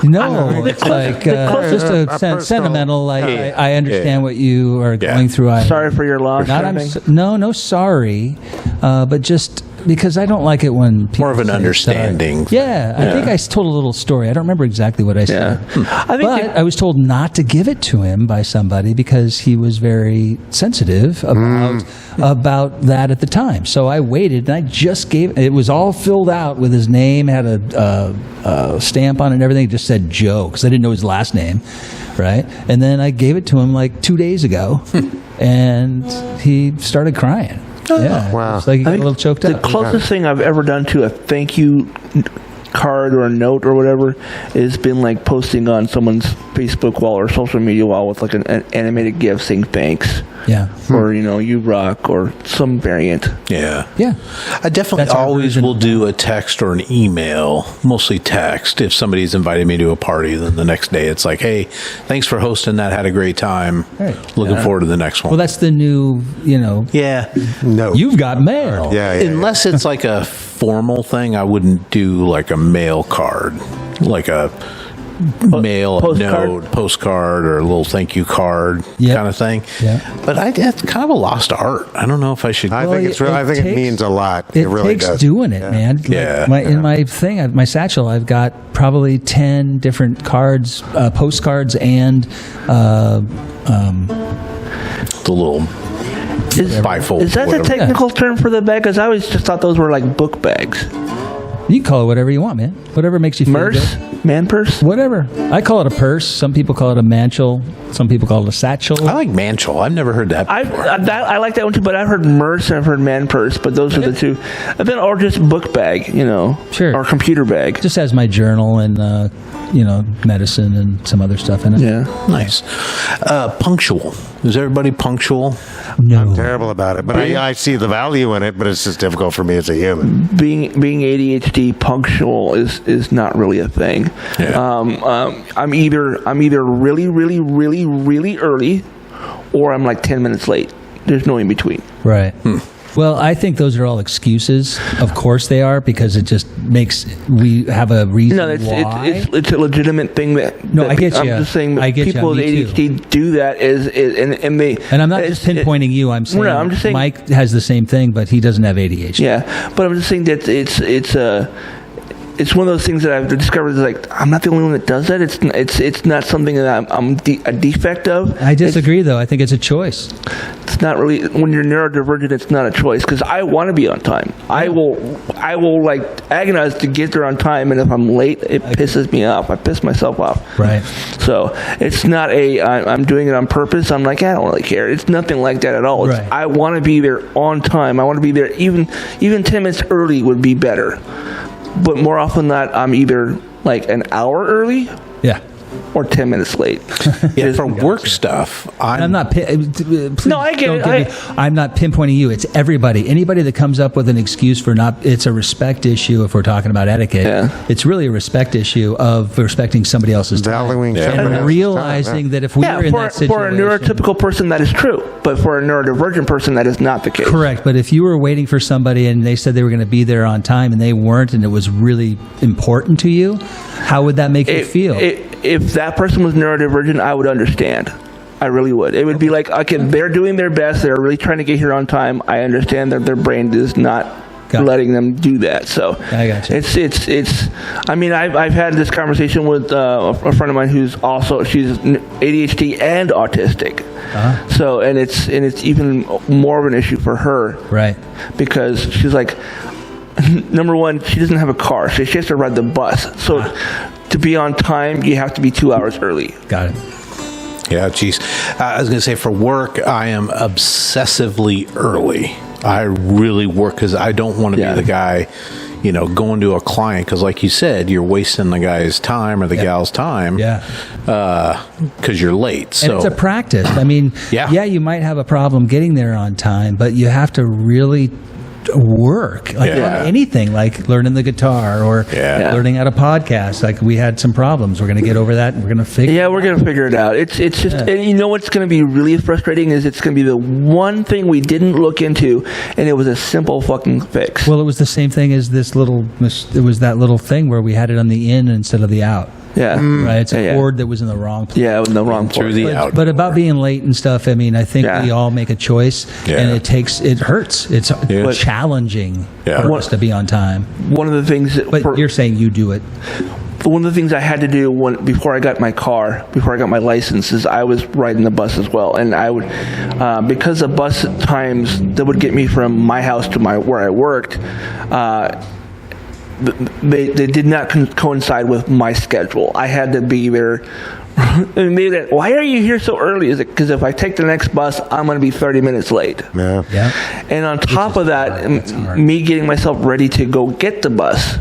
no, it's like just a personal- sentimental. Like I understand what you are going through. Sorry for your loss. Not kind I'm of thing. no sorry, but just because I don't like it when people More of an say understanding. sorry. Yeah, I think I told a little story. I don't remember exactly what I said. I think But I was told not to give it to him by somebody because he was very sensitive about that at the time. So I waited, and I just gave it. Was all filled out with his name, had a stamp on it and everything. It just said Joe because I didn't know his last name, right? And then I gave it to him like 2 days ago, and he started crying. Yeah, wow. it's like he got a little choked the up. closest thing I've ever done to a thank you card or a note or whatever has been like posting on someone's Facebook wall or social media wall with like an animated GIF saying thanks. Yeah. Or, you rock, or some variant. Yeah. Yeah. I definitely That's our always version. will do a text or an email, mostly text. If somebody's invited me to a party, then the next day it's like, hey, thanks for hosting that. Had a great time. Right. Looking forward to the next one. Well, that's the new, yeah. No. you've got mail. Yeah. Unless it's like a formal thing, I wouldn't do like a mail card, like a mail postcard? note, postcard, or a little thank you card Yep. kind of thing. Yeah. But that's kind of a lost art. I don't know if I should. I think it's real. I think it means a lot. It really takes does. doing it, man. Like Yeah. in my thing, my satchel, I've got probably 10 different cards, postcards, and the little bifold. Is that the whatever. technical term for the bag? Because I always just thought those were like book bags. you can call it whatever you want, man. Whatever makes you feel Merce? good. Man purse? Whatever. I call it a purse. Some people call it a mantle. Some people call it a satchel. I like mantle. I've never heard that before. I like that one too, but I've heard merce and I've heard man purse, but those are the two. And then, or just book bag, Sure. or computer bag. Just has my journal and medicine and some other stuff in it. Yeah. Nice. Punctual. Is everybody punctual? No. Terrible about it, but I see the value in it. But it's just difficult for me as a human. Being ADHD, punctual is not really a thing. Yeah. I'm either really, really, really, really early, or I'm like 10 minutes late. There's no in between. Right. Well, I think those are all excuses. Of course they are, because it just makes we have a reason why. It's a legitimate thing that. No, I get you. I'm just saying that people with ADHD do that and they. And I'm not just pinpointing you. I'm saying, I'm just saying Mike has the same thing, but he doesn't have ADHD. Yeah, but I'm just saying that it's one of those things that I've discovered is like I'm not the only one that does that. It's not something that I'm a defect of. I disagree, though. I think it's a choice. It's not really when you're neurodivergent. It's not a choice because I want to be on time. I will like agonize to get there on time, and if I'm late, it pisses me off. I piss myself off. Right. So it's not I'm doing it on purpose. I'm like I don't really care. It's nothing like that at all. Right. I want to be there on time. I want to be there even 10 minutes early would be better. But more often than not, I'm either like an hour early, or 10 minutes late. For work stuff, I'm not. Please no, I get it. I'm not pinpointing you. It's everybody. Anybody that comes up with an excuse for not. It's a respect issue. If we're talking about etiquette, it's really a respect issue of respecting somebody else's valuing time and realizing that if we were in that situation, for a neurotypical person that is true, but for a neurodivergent person that is not the case. Correct. But if you were waiting for somebody and they said they were going to be there on time and they weren't, and it was really important to you, how would that make you feel? If that person was neurodivergent, I would understand. I really would. It would be like, okay, they're doing their best. They're really trying to get here on time. I understand that their brain is not letting them do that. So I got you. It's. I mean, I've had this conversation with a friend of mine she's ADHD and autistic. Uh-huh. So and it's even more of an issue for her, right? Because she's like, number one, she doesn't have a car, so she has to ride the bus. So to be on time, you have to be 2 hours early. Got it. Yeah, geez. I was going to say for work, I am obsessively early. I really work because I don't want to be the guy, going to a client because, like you said, you're wasting the guy's time or the gal's time. Because you're late. So and it's a practice. I mean, you might have a problem getting there on time, but you have to really work like anything, like learning the guitar or learning how to podcast. Like we had some problems. We're going to get over that, and we're going to figure. Yeah, we're going to figure it out. It's just, and you know what's going to be really frustrating is it's going to be the one thing we didn't look into, and it was a simple fucking fix. Well, it was the same thing as this little. It was that little thing where we had it on the in instead of the out. Yeah. Right. It's a cord that was in the wrong place. Yeah, in the wrong place. Through the out. But about being late and stuff, I mean, I think we all make a choice, and it hurts. It's challenging for us to be on time. One of the things but you're saying you do it. One of the things I had to do before I got my license, is I was riding the bus as well, and I would because the bus times that would get me from my house to where I worked. They did not coincide with my schedule. I had to be there. And they said, why are you here so early? Is it because if I take the next bus, I'm going to be 30 minutes late? Yeah. And on top of that, me getting myself ready to go get the bus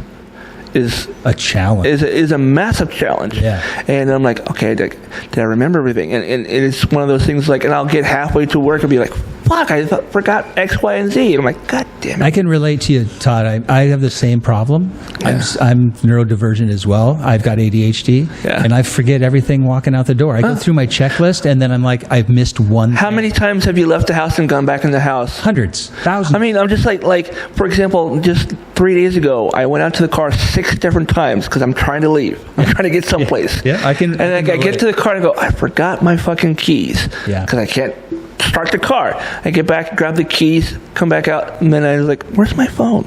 is a challenge. Is a massive challenge. Yeah. And I'm like, okay, did I remember everything? And it's one of those things like, and I'll get halfway to work and be like, fuck, I forgot X, Y, and Z. And I'm like, God damn it. I can relate to you, Todd. I have the same problem. Yeah. I'm neurodivergent as well. I've got ADHD, and I forget everything walking out the door. I go through my checklist, and then I'm like, I've missed one How many times have you left the house and gone back in the house? Hundreds, thousands. I mean, I'm just like, for example, just 3 days ago, I went out to the car 6 different times because I'm trying to leave. I'm trying to get someplace. Yeah, I can. And I get to the car and go, I forgot my fucking keys. Yeah. Because I can't start the car. I get back, grab the keys, come back out, and then I was like, where's my phone?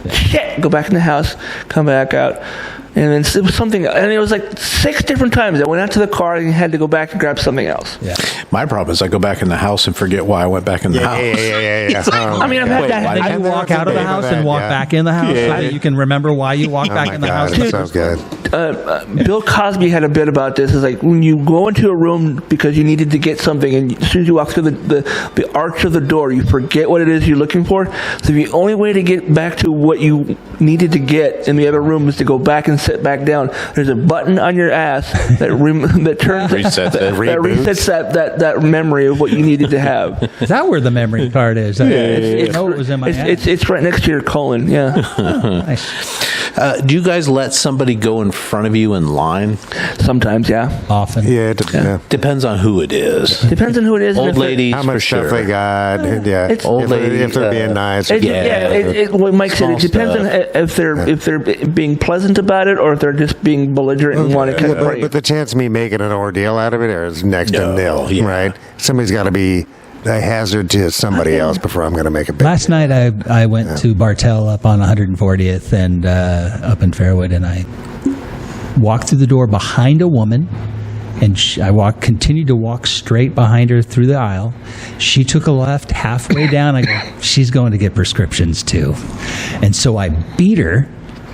Yeah. Shit! Go back in the house, come back out. And then it was something, and it was like 6 different times. I went out to the car and had to go back and grab something else. Yeah. My problem is I go back in the house and forget why I went back in the house. Yeah. I mean, I've had that. Then you walk out of the house and walk back in the house so that you can remember why you walked back in the house. That sounds good. Bill Cosby had a bit about this. It's like when you go into a room because you needed to get something, and as soon as you walk through the arch of the door, you forget what it is you're looking for. So the only way to get back to what you needed to get in the other room is to go back and sit back down. There's a button on your ass that turns resets that memory of what you needed to have. Is that where the memory card is? I know it was in my ass. It's right next to your colon. Yeah. Nice. Do you guys let somebody go in front of you in line? Sometimes, yeah. Often. Yeah, Depends on who it is. Depends on who it is. and Old if ladies, how much for stuff sure. they got. Yeah, It's- Old lady, if they're being nice. What Mike said, Small it depends on if they're being pleasant about it or if they're just being belligerent and want to cut but the chance of me making an ordeal out of it is next to No, nil, yeah. right? Somebody's got to be a hazard to somebody else before I'm going to make a big Last night I went to Bartell up on 140th and up in Fairwood, and I walked through the door behind a woman, and continued to walk straight behind her through the aisle. She took a left halfway down. I go, she's going to get prescriptions too, and so I beat her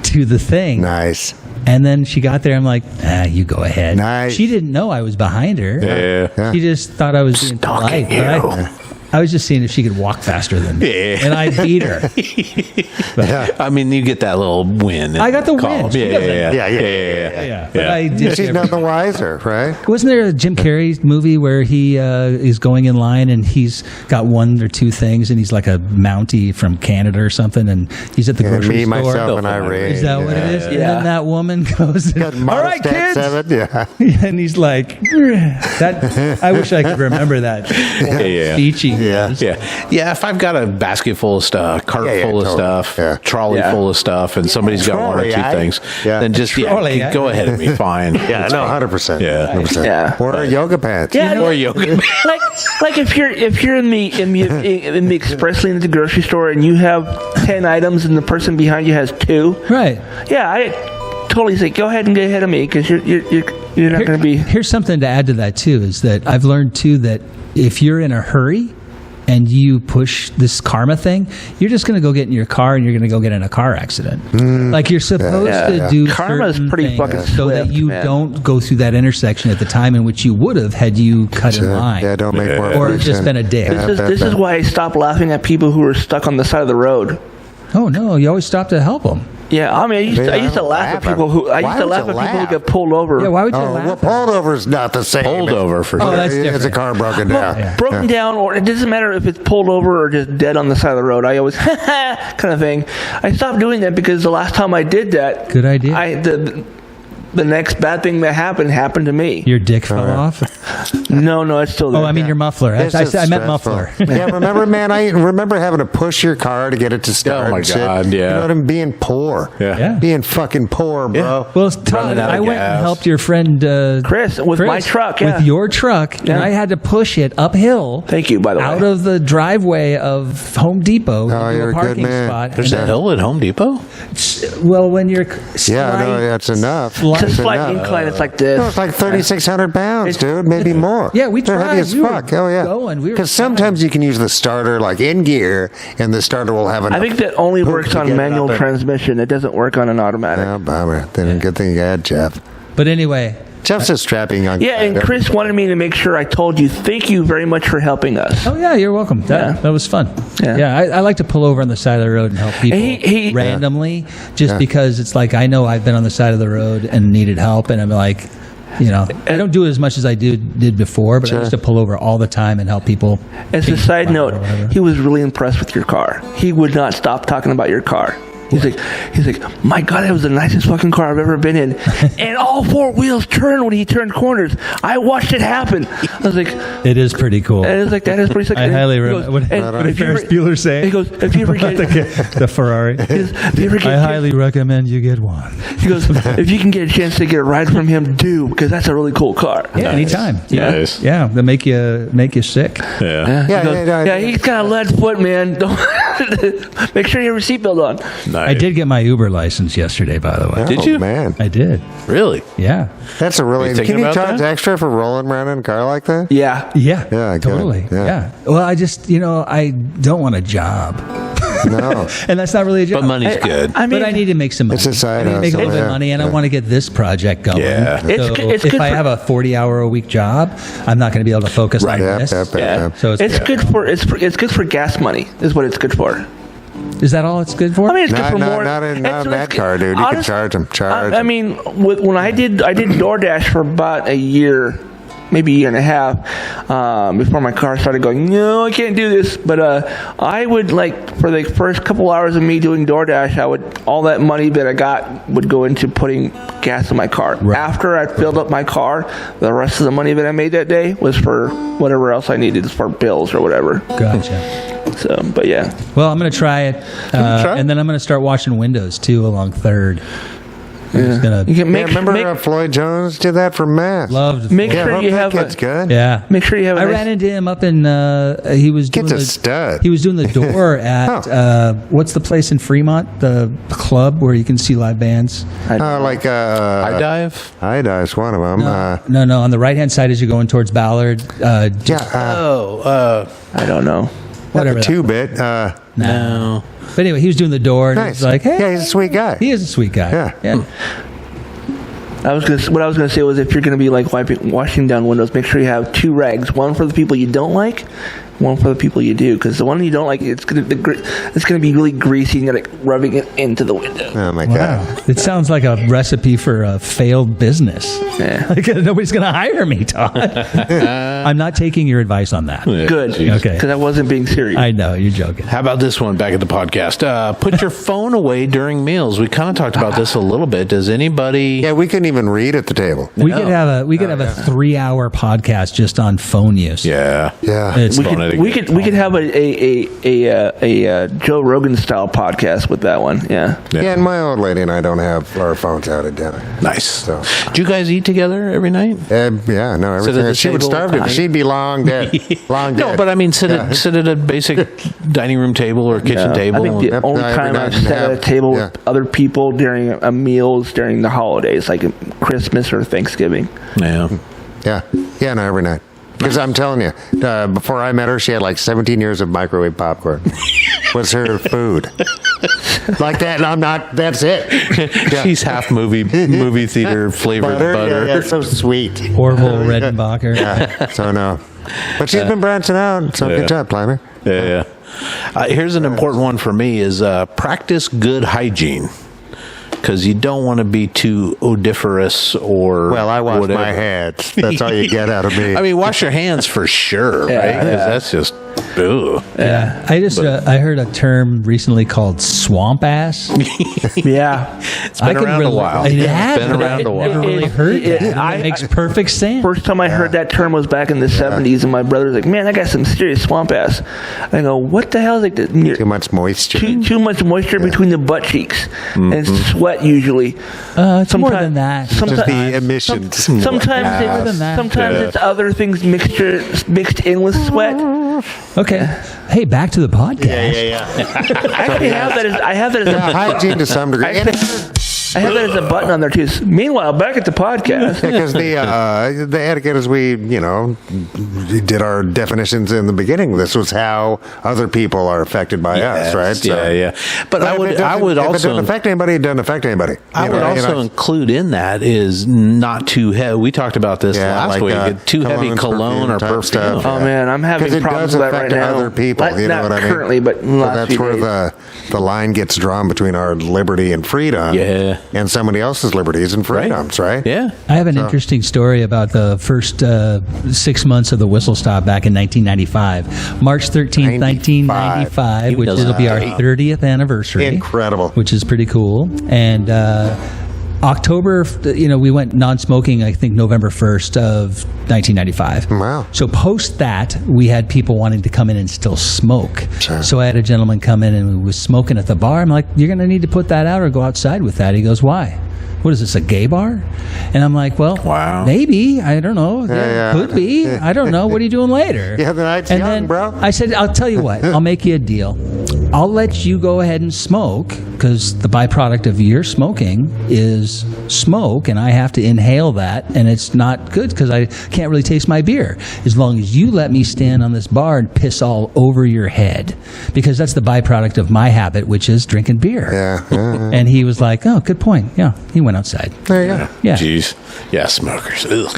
to the thing. Nice. And then she got there. I'm like, you go ahead. Nice. She didn't know I was behind her. Yeah. She just thought I was being polite. But I was just seeing if she could walk faster than me. Yeah. And I beat her. I mean, you get that little win. I got the win. She doesn't. Yeah. But I did. She's none the wiser, right? Wasn't there a Jim Carrey movie where he is going in line and he's got one or two things and he's like a Mountie from Canada or something, and he's at the grocery Me, store? myself, and Irene. Is that what it is? And then that woman goes, Got all modest right, at kids. 7, yeah. And he's like, that. I wish I could remember that. Speech he does. Yeah. If I've got a basket full of stuff, cart full of totally. stuff, trolley full of stuff, and somebody's got one or two things, then just Trolley, go ahead and be fine. Yeah, no, 100%. Yeah. 100%. Yeah. Or yoga pants. Yeah, Or yoga. like if you're in the express lane at the grocery store and you have 10 items and the person behind you has 2. Right. Yeah, I totally say go ahead and get ahead of me because you're not going to be. Here's something to add to that too, is that I've learned too that if you're in a hurry and you push this karma thing, you're just going to go get in your car and you're going to go get in a car accident. Like you're supposed to do Karma is certain pretty things fucking so that swift, you man. don't go through that intersection at the time in which you would have had you cut in line. Yeah, don't make more Or friction. just been a dick. This is why I stopped laughing at people who are stuck on the side of the road. Oh no, you always stop to help them. Yeah, I mean, I used to laugh at people who get pulled over. Yeah, why would you Oh, laugh? well, pulled over is not the same. Pulled over for Oh, sure. that's It's a different. car broken down. Broken down, or it doesn't matter if it's pulled over or just dead on the side of the road. I always kind of thing. I stopped doing that because the last time I did that, Good idea. The next bad thing that happened to me. Your dick fell off. No, it's still there. Oh, I mean your muffler. It's I just meant stressful. muffler. Yeah, remember, man, I remember having to push your car to get it to start. Oh, my and shit. God, yeah. You know what I mean? Being poor. Yeah. Being fucking poor, bro. Well, Todd, out of I went gas. and helped your friend Chris with my truck. Yeah. with your truck, and Yeah. I had to push it uphill. Thank you, by the way. Out of the driveway of Home Depot Oh, into you're a a good parking man. spot. There's And a hill at Home Depot? well, when you're Yeah, no, that's enough. It's a That's slight enough. incline. It's like this. No, it's like 3,600 pounds, dude. Maybe more. Yeah, we They're heavy tried. as We were fuck. Oh, yeah. going. We were Because sometimes you can use the starter like in gear, and the starter will have enough. I think that only poop works to on get it manual up there. transmission. It doesn't work on an automatic. Oh, bummer. Then good thing you had Jeff. But anyway, Jeff's a strapping young Yeah, guy. and Chris wanted me to make sure I told you, thank you very much for helping us. oh yeah, you're welcome. That was fun. Yeah. I like to pull over on the side of the road and help people He- randomly, just Yeah. because it's like I know I've been on the side of the road and needed help, and I'm like, I don't do it as much as I did before, but I used to pull over all the time and help people. As a change side their note, mind or whatever. he was really impressed with your car. He would not stop talking about your car. He's like, my God, that was the nicest fucking car I've ever been in. And all 4 wheels turned when he turned corners. I watched it happen. I was like, It is pretty cool. and it's like, that is pretty sick. I highly He goes, recommend. What and did if you Ferris ever- Bueller say? He goes, if you ever get, the Ferrari. if you ever I get, highly recommend you get one. he goes, if you can get a chance to get a ride from him, do, because that's a really cool car. Yeah, anytime. Nice. Yeah, they make you sick. Yeah. He Yeah, goes, yeah, he's got a lead foot, man. Don't make sure you have your seatbelt on. Nice. I did get my Uber license yesterday, by the way. Did Oh, you? man. I did. Really? Yeah. That's a really. You thinking Can you about charge that? extra for rolling around in a car like that? Yeah. Yeah. Yeah, good. Totally. Yeah. Yeah. Well, I just, I don't want a job. No. And that's not really a job. But money's good. I mean, But I need to make some money. It's a side I need to make a little hustle, bit of yeah. money, and I Yeah. want to get this project going. Yeah. So It's if good I for- have a 40-hour-a-week job, I'm not going to be able to focus on Yep, this. yep, yep, Yeah. yep. So It's good for it's good for gas money is what it's good for. is that all it's good for? I mean, it's good for more. Not in it's- that it's- car, dude. You can honest- charge them. I mean, when I did DoorDash for about a year, maybe a year and a half before my car started going, no, I can't do this. But I would, like, for the first couple hours of me doing DoorDash, all that money that I got would go into putting gas in my car. Right. After I filled up my car, the rest of the money that I made that day was for whatever else I needed, for bills or whatever. Gotcha. So, but yeah. Well, I'm going to try it, and then I'm going to start watching Windows too along third. Yeah. Remember Floyd Jones did that for math? Loved. Make sure you have it's good. Yeah. Make sure you have. I ran into him up in. He was doing a stud. He was doing the door at what's the place in Fremont? The club where you can see live bands. Like I Dive. I Dive's one of them. No. On the right hand side as you're going towards Ballard. I don't know. Whatever. 2-bit. No. But anyway, he was doing the door, and he was like, "Hey, yeah, he's a sweet guy. He is a sweet guy." Yeah. What I was gonna say was, if you're gonna be like washing down windows, make sure you have 2 rags. One for the people you don't like, one for the people you do. Because the one you don't like, it's gonna be really greasy, and you're like rubbing it into the window. Oh my god! It sounds like a recipe for a failed business. Yeah. Like, nobody's gonna hire me, Todd. I'm not taking your advice on that. Good. Okay. Because I wasn't being serious. I know you're joking. How about this one back at the podcast? Put your phone away during meals. We kind of talked about this a little bit. Does anybody? Yeah, we couldn't even read at the table. We could have a 3-hour podcast just on phone use. Yeah. It's we could have a Joe Rogan style podcast with that one. Yeah. And my old lady and I don't have our phones out at dinner. Nice. So. Do you guys eat together every night? Yeah, no, everything. She would starve to. She'd be long dead. Long dead. No, but I mean, sit at a basic dining room table or kitchen table. I think the only time I've sat at a table with other people during a meals during the holidays, like Christmas or Thanksgiving. Yeah. No, every night. Because I'm telling you, before I met her, she had like 17 years of microwave popcorn. Was her food. Like that, and I'm not, that's it. Yeah. She's half movie theater flavored butter. Yeah, so sweet. Orville Redenbacher. Yeah, so no. But she's been branching out, so good job, Climber. Yeah. Here's an important one for me is practice good hygiene. Because you don't want to be too odoriferous or well, I wash whatever. my hands. That's all you get out of me. I mean, wash your hands for sure, right? Because that's just, ugh. Yeah. I heard a term recently called swamp ass. Yeah. It's been around a while. It has been around a while. Never really heard that. It makes perfect sense. First time I heard that term was back in the 70s, and my brother's like, man, I got some serious swamp ass. I go, what the hell is like too much moisture. Too much moisture between the butt cheeks. And sweat usually. It's more than that. Just the emissions. Sometimes it's other things mixed in with sweat. Okay. Hey, back to the podcast. I have that as a hygiene to some degree. I have that as a button on there too. Meanwhile, back at the podcast. Because the etiquette, as we did our definitions in the beginning, this was how other people are affected by us, right? So, But I would also, if it doesn't affect anybody, it doesn't affect anybody. I would also include in that is not too heavy. We talked about this last week. Too heavy cologne or perfume stuff. Oh man, I'm having problems with that right now. Other people, not what I mean? Currently, but that's where the line gets drawn between our liberty and freedom. Yeah. And somebody else's liberties and freedoms, right? Yeah. I have an interesting story about the first 6 months of the whistle stop back in 1995. March 13th, 1995, which will be our 30th anniversary. Incredible. Which is pretty cool. And October, we went non-smoking, I think November 1st of 1995. Wow. So post that, we had people wanting to come in and still smoke. Sure. So I had a gentleman come in and was smoking at the bar. I'm like, you're going to need to put that out or go outside with that. He goes, why? What is this, a gay bar? And I'm like, well, maybe. I don't know. Could be. I don't know. What are you doing later? Yeah, the night's young, bro. I said, I'll tell you what. I'll make you a deal. I'll let you go ahead and smoke because the byproduct of your smoking is smoke, and I have to inhale that, and it's not good because I can't really taste my beer. As long as you let me stand on this bar and piss all over your head, because that's the byproduct of my habit, which is drinking beer. Yeah. And he was like, oh, good point. Yeah, he went outside. There you go. Yeah. Jeez. Yeah, smokers. Ugh.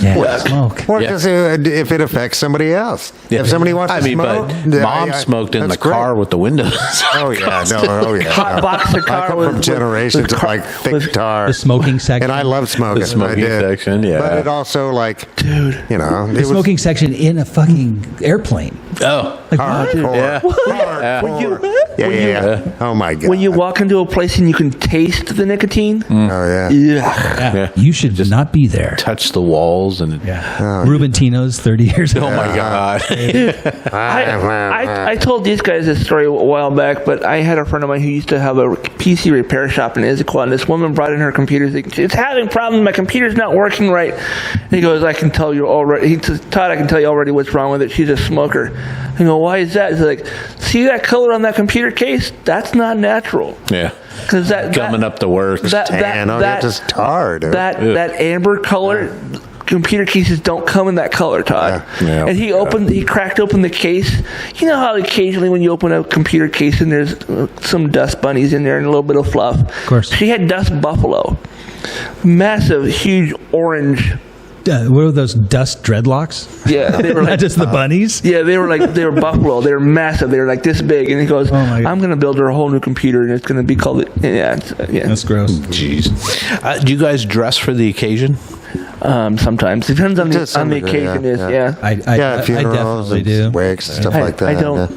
Yeah, smoke. Or if it affects somebody else. If somebody wants to smoke. But Mom smoked in the car with the window windows. Oh yeah, Hot box the car I come with- from with- generations with of like thick with- tar, The smoking section. and I love smoking. The smoking I did. section, yeah. But it also like, Dude. you know, The smoking section in a fucking airplane. Oh, Like, what? hardcore. Yeah. Hardcore. Yeah. Oh my god. When you walk into a place and you can taste the nicotine, oh yeah. yeah. You should not be there. touch the walls and Ruben Tino's 30 years ago. oh my god. I told these guys this story a while back, but I had a friend of mine who used to have a PC repair shop in Etiquette, and this woman brought in her computer. It's having problems. My computer's not working right. And he goes, I can tell you already. He says, Todd, I can tell you already what's wrong with it. She's a smoker. I go, why is that? He's like, see that color on that computer case? That's not natural. Yeah. Because that Gumming up the works. Tan. Oh, yeah, just tar, dude. that amber color. Computer cases don't come in that color, Todd. Yeah. And he cracked open the case. You know how occasionally when you open a computer case and there's some dust bunnies in there and a little bit of fluff. Of course. She had dust buffalo, massive, huge orange. What are those dust dreadlocks? Yeah, they were Not like. just the bunnies? Yeah, they were buffalo. They were massive. They were like this big. And he goes, Oh my God. I'm going to build her a whole new computer, and it's going to be called. Yeah. That's gross. Jeez. Do you guys dress for the occasion? Sometimes depends on To the some degree, occasion. yeah. Yeah. Yeah, I funerals definitely and do. wakes, stuff like that.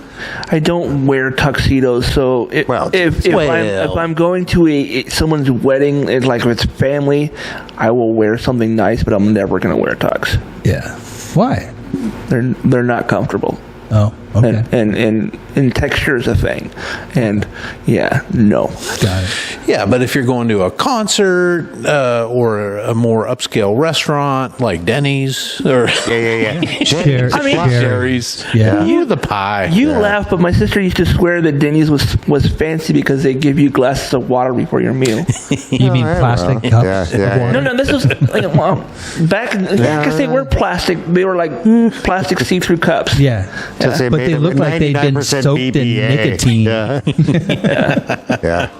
I don't wear tuxedos. So if I'm going to someone's wedding, like if it's family, I will wear something nice, but I'm never going to wear a tux. Yeah. Why? They're not comfortable. Oh, okay. And texture is a thing, and no. Got it. Yeah, but if you're going to a concert or a more upscale restaurant like Denny's or Sherry. I mean, Sherry's, Yeah. you the pie. You laugh, but my sister used to swear that Denny's was fancy because they give you glasses of water before your meal. You mean plastic cups? Yeah, of water? No, this was like back because they were plastic. They were like plastic see-through cups. Yeah. Just But they look like they've been 99% soaked in BPA. nicotine. Yeah.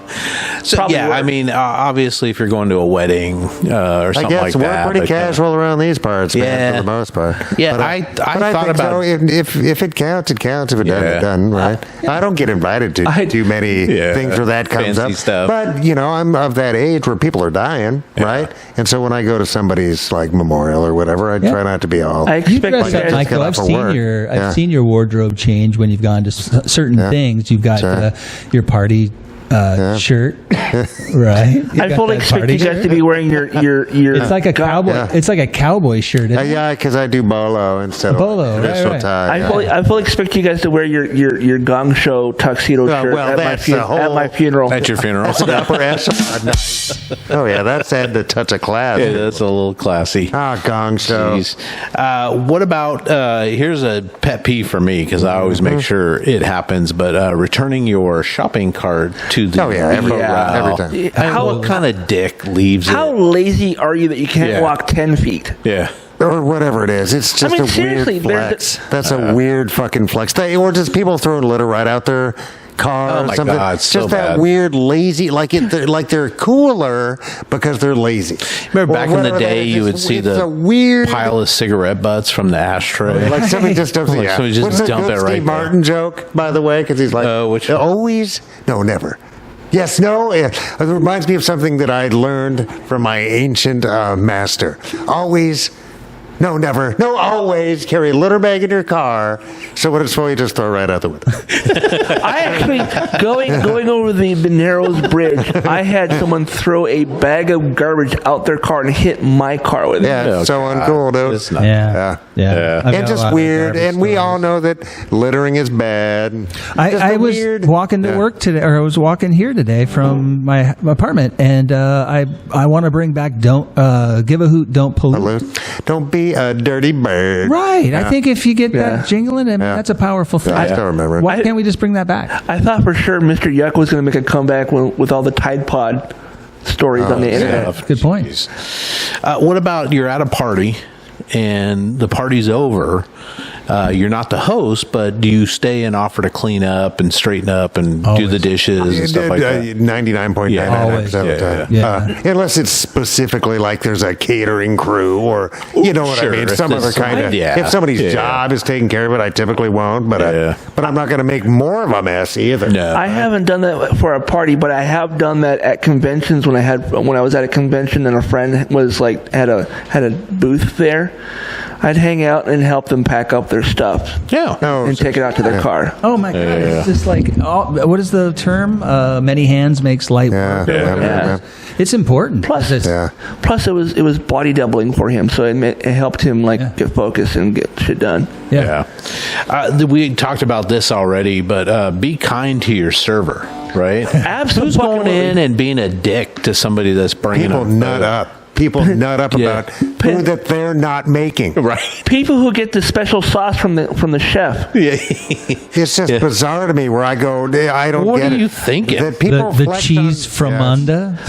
So, Probably yeah, work. I mean, obviously, if you're going to a wedding or I something guess like we're that. pretty but, casual around these parts, man, Yeah. for the most part. Yeah, But I but thought think about- so. If it counts, it counts. If it doesn't, Yeah. it doesn't, right? I don't get invited to too many things where that comes Fancy up. stuff. But, I'm of that age where people are dying, right? And so when I go to somebody's, like, memorial or whatever, I try not to be all... I You expect dress you up, guys. Michael. got I've off seen work. your Yeah. I've seen your wardrobe change when you've gone to certain things. You've got Sure. your party shirt, right? You've I got fully that expect party you guys shirt. to be wearing your. It's like a cowboy. Yeah. It's like a cowboy shirt. isn't it? Yeah, because I do bolo instead of Bolo, traditional right. tie. I fully expect you guys to wear your gong show tuxedo Well, shirt well, at, that's my the whole- at my funeral. At your funeral. That's an upper echelon. Nice. Oh, yeah, that's had to touch a class. Yeah, that's a little classy. Gong show. Jeez. What about here's a pet peeve for me because I always make sure it happens, but returning your shopping cart to the Oh, yeah, every time. What kind of dick leaves How it? lazy are you that you can't Yeah. walk 10 feet? Yeah. Or whatever it is. It's just I mean, a seriously, weird there's flex. That's a weird fucking flex. Or just people throwing litter right out their car Oh or my something. God, it's just so that bad. weird lazy, like they're cooler because they're lazy. Remember Or back in the whatever day, that is. you would It's- see it's the a weird pile of cigarette butts from the ashtray. Like somebody just does Like somebody just What's the dump good it right Steve there. Martin joke, by the way, because he's like, which one? always, no, never. Yes, no. It reminds me of something that I learned from my ancient master. Always, no, never, no, always carry a litter bag in your car. So when it's full, you just throw it right out the window. I actually going over the Narrows Bridge. I had someone throw a bag of garbage out their car and hit my car with it. Yeah, it's so uncool, dude. It's not- Yeah. Yeah. I've got And a just lot of weird, garbage and we stories. all know that littering is bad. I was walking to work today, or I was walking here today from my apartment, and I want to bring back "Don't Give a Hoot, Don't Pollute." Don't be a dirty bird. Right. I think if you get Yeah. that jingling, I mean, that's a powerful thing. Yeah, I still remember it. Why can't we just bring that back? I thought for sure Mr. Yuck was going to make a comeback with all the Tide Pod stories on the internet. Good point. What about you're at a party and the party's over you're not the host, but do you stay and offer to clean up and straighten up and do the dishes and stuff like that? 99.99% of the time. Unless it's specifically like there's a catering crew or, you know what I mean? Some other kind of, if somebody's job is taking care of it, I typically won't, but I'm not going to make more of a mess either. No. I haven't done that for a party, but I have done that at conventions when I was at a convention and a friend was like had a booth there. I'd hang out and help them pack up their stuff. And take it out to their car. Oh my God! It's just like what is the term? Many hands makes light work. It's important. Plus, it was body doubling for him, so it helped him get focused and get shit done. We talked about this already, but be kind to your server, right? Absolutely. Who's going in and being a dick to somebody that's bringing People nut up about food that they're not making. Right. People who get the special sauce from the chef. It's just bizarre to me where I go, I don't what get it. What are you thinking? That people the cheese from Munda?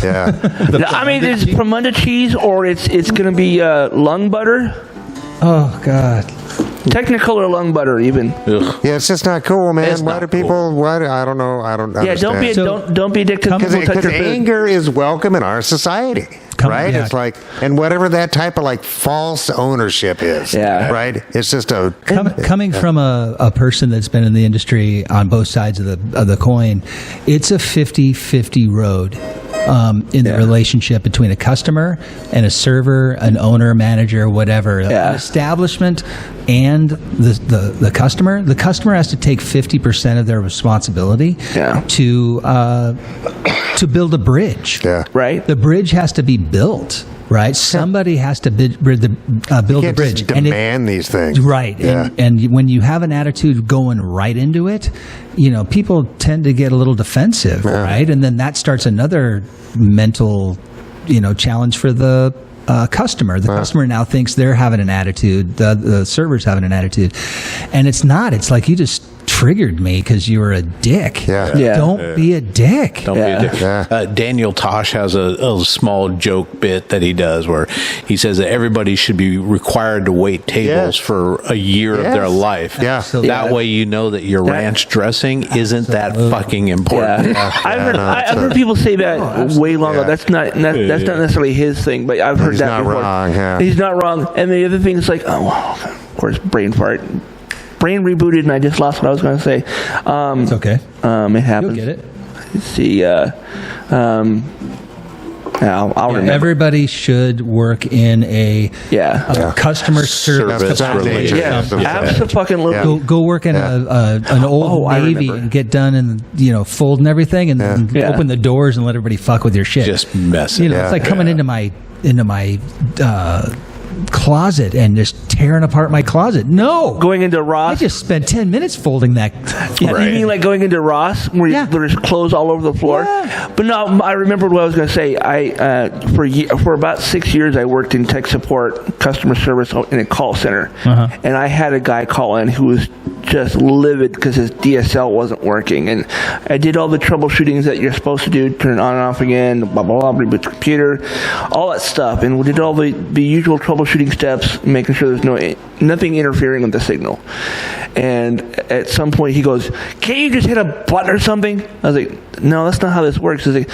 I mean, it's from Munda cheese or it's going to be lung butter. Oh, God. Technicolor or lung butter, even. Ugh. Yeah, it's just not cool, man. Why do people? Why? I don't know. I don't. Yeah, understand. don't be addicted to people. Because anger is welcome in our society, right? It's like, and whatever that type of false ownership is, right? It's just coming from a person that's been in the industry on both sides of the coin. It's a 50-50 road. In the relationship between a customer and a server, an owner, manager, whatever, an establishment and the customer. The customer has to take 50% of their responsibility to build a bridge. Right. The bridge has to be built. Right, somebody has to build the bridge. Just demand these things, right? And when you have an attitude going right into it, people tend to get a little defensive, right? And then that starts another mental, challenge for the customer. The customer now thinks they're having an attitude. The server's having an attitude, and it's not. It's like you just triggered me because you were a dick. Don't be a dick. Don't be a dick. Daniel Tosh has a small joke bit that he does where he says that everybody should be required to wait tables for a year of their life. That way you know that your ranch dressing isn't that fucking important. I've heard people say that way longer. That's not necessarily his thing, but I've heard that before. Wrong, He's not wrong. And the other thing is of course, brain fart. Brain rebooted, and I just lost what I was going to say. It's okay. It happens. You'll get it. Let's see. I'll remember. Everybody should work in a customer service relationship. Absolutely. Go work in an old Navy and get done and folding everything and open the doors and let everybody fuck with your shit. Just mess it. It's like coming into my closet and just tearing apart my closet. No, going into Ross. I just spent 10 minutes folding that. You mean like going into Ross where there's clothes all over the floor? But no, I remembered what I was going to say. For about 6 years I worked in tech support, customer service in a call center, and I had a guy call in who was just livid because his DSL wasn't working, and I did all the troubleshootings that you're supposed to do, turn it on and off again, blah blah blah, reboot the computer, all that stuff, and we did all the usual troubleshooting steps, making sure there's nothing interfering with the signal. And at some point he goes, "Can't you just hit a button or something?" I was like, "No, that's not how this works." He's like,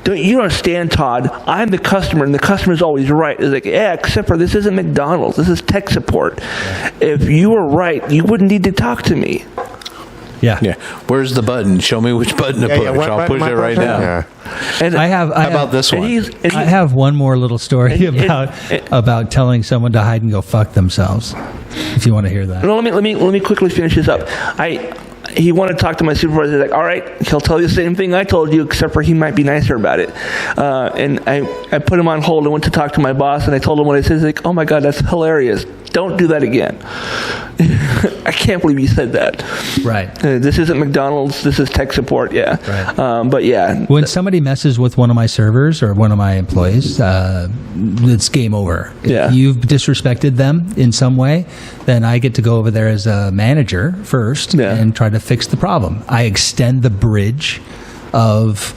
"You don't understand, Todd. I'm the customer, and the customer's always right." It's like, yeah, except for this isn't McDonald's. This is tech support. If you were right, you wouldn't need to talk to me. Yeah. Where's the button? Show me which button to push. I'll push it right now. And how about this one? I have one more little story about telling someone to hide and go fuck themselves. If you want to hear that. No, let me quickly finish this up. He wanted to talk to my supervisor. He's like, all right, he'll tell you the same thing I told you, except for he might be nicer about it. And I put him on hold and went to talk to my boss, and I told him what I said. He's like, oh my God, that's hilarious. Don't do that again. I can't believe you said that. Right. This isn't McDonald's. This is tech support. Yeah. Right. But yeah. When somebody messes with one of my servers or one of my employees, it's game over. Yeah. If you've disrespected them in some way, then I get to go over there as a manager first and try to fix the problem. I extend the bridge of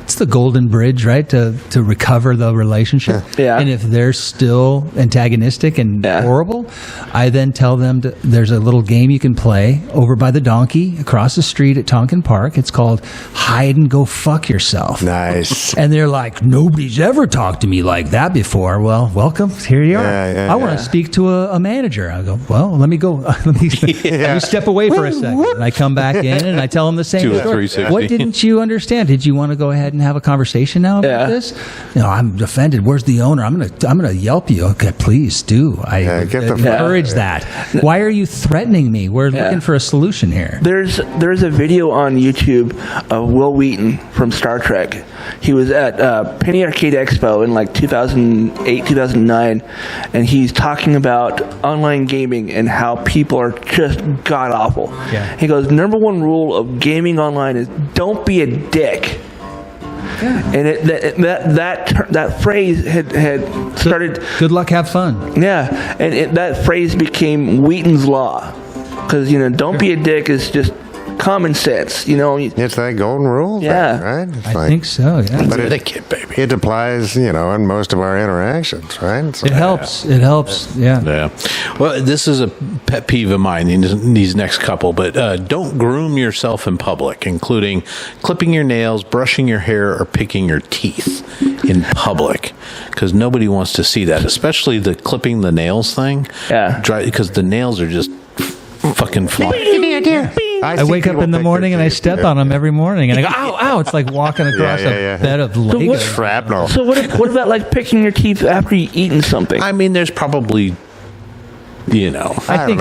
it's the golden bridge, right? To recover the relationship. Yeah. And if they're still antagonistic and horrible, I then tell them there's a little game you can play over by the donkey across the street at Tonkin Park. It's called Hide and Go Fuck Yourself. Nice. And they're like, nobody's ever talked to me like that before. Well, welcome. Here you are. I want to speak to a manager. I go, well, let me go. Let me step away for a second. And I come back in and I tell them the same Do a story. 360. What didn't you understand? Did you want to go ahead and have a conversation now about this? I'm offended. Where's the owner? I'm gonna Yelp you. Okay, please do. I encourage that. Why are you threatening me? We're looking for a solution here. There's a video on YouTube of Will Wheaton from Star Trek. He was at Penny Arcade Expo in like 2008, 2009, and he's talking about online gaming and how people are just god awful. Yeah. He goes, number one rule of gaming online is don't be a dick. Yeah. And that phrase had started. Good luck, have fun. Yeah, and that phrase became Wheaton's law, because don't be a dick is just common sense. It's that golden rule. Yeah, right. It's I think so. Yeah, but baby. It applies, in most of our interactions, right? So, it helps. It helps. Yeah. Yeah. Well, this is a pet peeve of mine in these next couple, but don't groom yourself in public, including clipping your nails, brushing your hair, or picking your teeth in public, because nobody wants to see that, especially the clipping the nails thing. Yeah. Because the nails are just fucking flying. I wake up in the morning and I step on them every morning, and I go, ow, ow! It's like walking across a bed of Legos. Shrapnel. So what about like picking your teeth after you've eaten something? I mean, there's probably, I think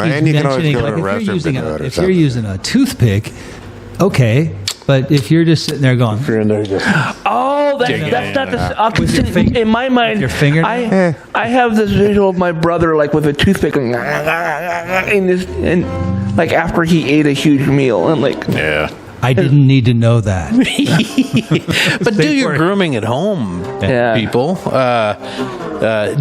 and he's you can always mentioning, go to like, a restroom if you're using a toothpick, okay. But if you're just sitting there going, Oh, that's not the. With your finger- in my mind, your finger? I have this visual of my brother like with a toothpick and like after he ate a huge meal, and like I didn't need to know that. But do your grooming at home, people.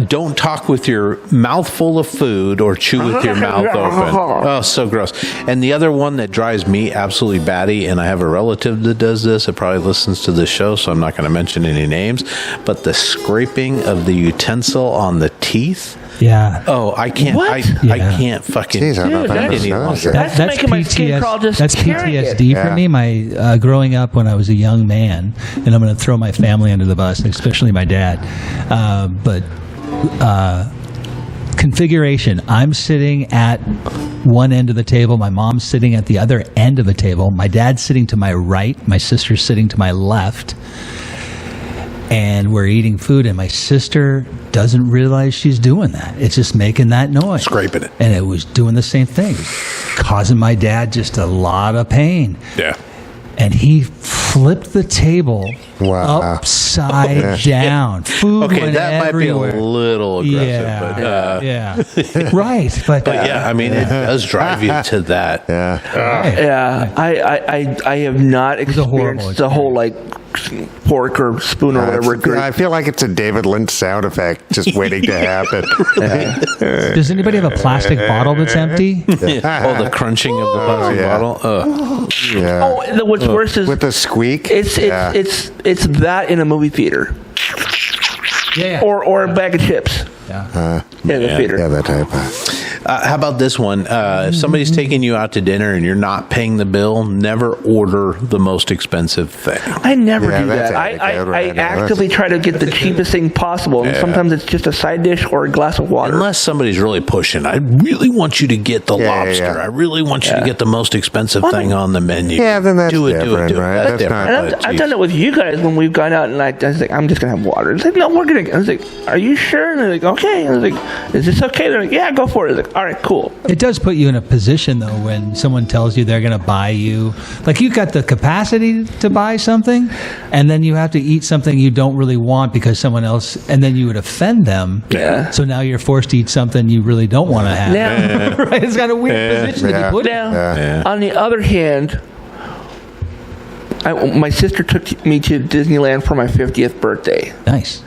Don't talk with your mouth full of food or chew with your mouth open. Oh, so gross. And the other one that drives me absolutely batty, and I have a relative that does this, that probably listens to this show, so I'm not going to mention any names, but the scraping of the utensil on the teeth. Yeah. Oh, I can't. What? I can't fucking Jeez, I do don't know that if any I longer. That's making my skin crawl just That's hearing it. PTSD for me. My growing up when I was a young man, and I'm going to throw my family under the bus, especially my dad. But configuration. I'm sitting at one end of the table. My mom's sitting at the other end of the table. My dad's sitting to my right. My sister's sitting to my left. And we're eating food, and my sister doesn't realize she's doing that. It's just making that noise. Scraping it. And it was doing the same thing, causing my dad just a lot of pain. Yeah. And he flipped the table upside down. Food went that everywhere. might be a little aggressive, yeah. Right. But yeah, I mean, it does drive you to that. I have not experienced the whole like fork or spoon or whatever. I feel like it's a David Lynch sound effect just waiting to happen. Does anybody have a plastic bottle that's empty? Oh, the crunching of the plastic bottle. Oh, what's worse is with the squeak. It's that in a movie theater. Yeah. Or a bag of chips. Yeah. In the theater. Yeah, that type. How about this one? If somebody's taking you out to dinner and you're not paying the bill, never order the most expensive thing. I never do that's that. I etiquette, actively try to get the cheapest thing possible. And sometimes it's just a side dish or a glass of water. Unless somebody's really pushing. I really want you to get the lobster. I really want you to get the most expensive thing on the menu. Yeah, then that's do it, different, do it. right? That's That's not- different. And I've done it with you guys when we've gone out, and I was like, I'm just going to have water. It's like, no, we're going to. I was like, are you sure? And they're like, okay. And I was like, is this okay? They're like, yeah, go for it. I was like, all right, cool. It does put you in a position, though, when someone tells you they're going to buy you. Like, you've got the capacity to buy something, and then you have to eat something you don't really want because someone else, and then you would offend them. Yeah. So now you're forced to eat something you really don't want to have. Now, Right? It's got a weird position to be put in. now on the other hand, my sister took me to Disneyland for my 50th birthday. Nice.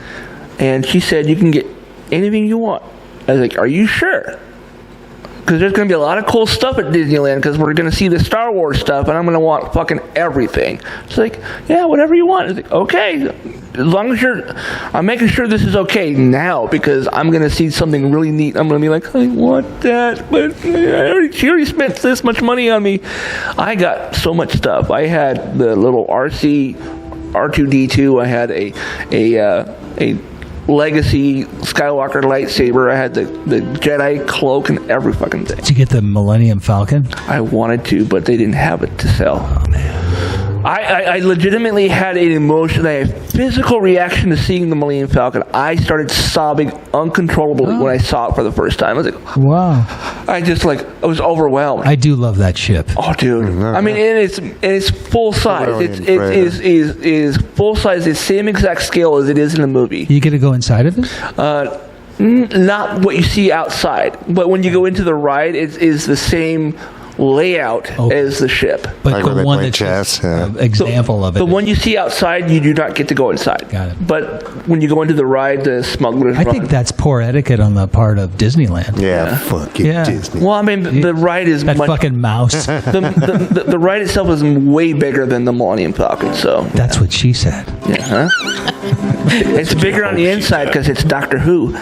And she said, you can get anything you want. I was like, are you sure? because there's going to be a lot of cool stuff at Disneyland because we're going to see the Star Wars stuff, and I'm going to want fucking everything. It's like, yeah, whatever you want. It's like, okay, as long as I'm making sure this is okay now because I'm going to see something really neat. I'm going to be like, I want that, but she already spent this much money on me. I got so much stuff. I had the little R2D2. I had a Legacy Skywalker lightsaber. I had the Jedi cloak and every fucking thing. Did you get the Millennium Falcon? I wanted to, but they didn't have it to sell. Oh, man. I legitimately had an emotion, a physical reaction to seeing the Millennium Falcon. I started sobbing uncontrollably when I saw it for the first time. I was like, wow. I was overwhelmed. I do love that ship. Oh, dude! I mean, it's full size. It is full size, the same exact scale as it is in the movie. You get to go inside of it? Not what you see outside, but when you go into the ride, it is the same layout as the ship. But like the one that's chess, example of it. The one you see outside, you do not get to go inside. Got it. But when you go into the ride, the smugglers I think that's poor etiquette on the part of Disneyland. Yeah, fuck you, Disney. Well, I mean, the ride is that fucking mouse. the ride itself is way bigger than the Millennium Falcon. So that's what she said. Yeah, huh? It's bigger on the inside because it's Doctor Who.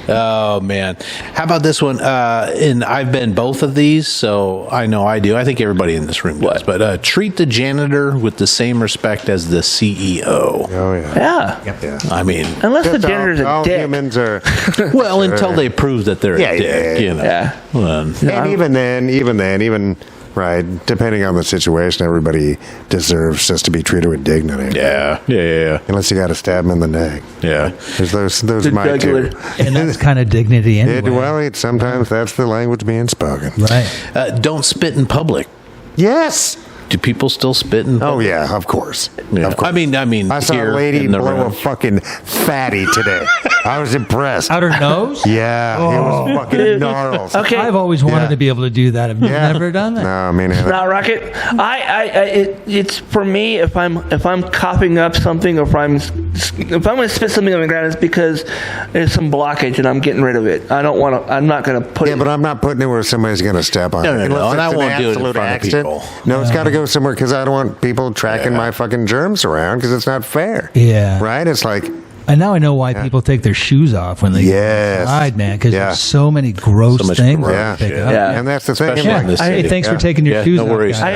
Oh man, how about this one? And I've been both of these, so I know I do. I think everybody in this room does. But treat the janitor with the same respect as the CEO. Oh yeah. Yeah. I mean, unless the janitor's a dick. Humans are well, until they prove that they're a dick, you know. Yeah. Well, and even then, right, depending on the situation, everybody deserves just to be treated with dignity. Yeah. Unless you got to stab them in the neck. Yeah. There's those might too. And that's kind of dignity anyway. Sometimes that's the language being spoken. Right. Don't spit in public. Yes. Do people still spit in public? Oh yeah, of course. Yeah. Of course. I mean, I saw a lady blow a fucking fatty today. I was impressed. Out her nose? Yeah, it was fucking gnarls. Okay. I've always wanted to be able to do that. I've never done that. No, I mean, Not Rocket. It's for me. If I'm coughing up something, or if I'm going to spit something on the ground, it's because there's some blockage and I'm getting rid of it. I don't want to. I'm not going to put. Yeah, but I'm not putting it where somebody's going to step on it. No, Unless and I it's an won't do it in absolute front accident. of people. No, it's got to go somewhere because I don't want people tracking my fucking germs around because it's not fair. Yeah. Right? It's like. And now I know why people take their shoes off when they get inside, man, because there's so many gross things to pick up. Yeah, and that's the thing. Hey, thanks for taking your shoes off. No worries. I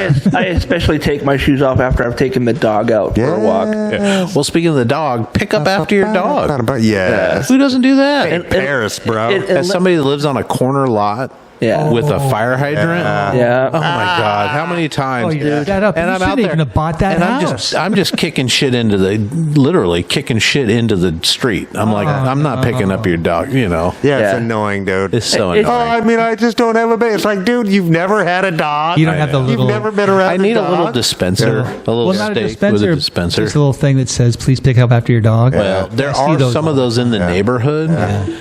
especially take my shoes off after I've taken the dog out for a walk. Yeah. Well, speaking of the dog, pick up after your dog. Yes. Who doesn't do that? Hey, Paris, bro. As somebody that lives on a corner lot. Yeah. With a fire hydrant. Yeah. Oh my God! How many times? Oh, you did that up. And You I'm out shouldn't there. even have bought that and house. I'm just kicking shit into literally kicking shit into the street. I'm like, I'm not picking up your dog. You know. Yeah, it's annoying, dude. It's so It's- annoying. Oh, I mean, I just don't have a baby. It's like, dude, you've never had a dog. You don't have the little. You've never been around. I need a little dog? dispenser, a little Well, not a steak dispenser. with a dispenser. Just a little thing that says, "Please pick up after your dog." Well, there I see are those some of those in the neighborhood.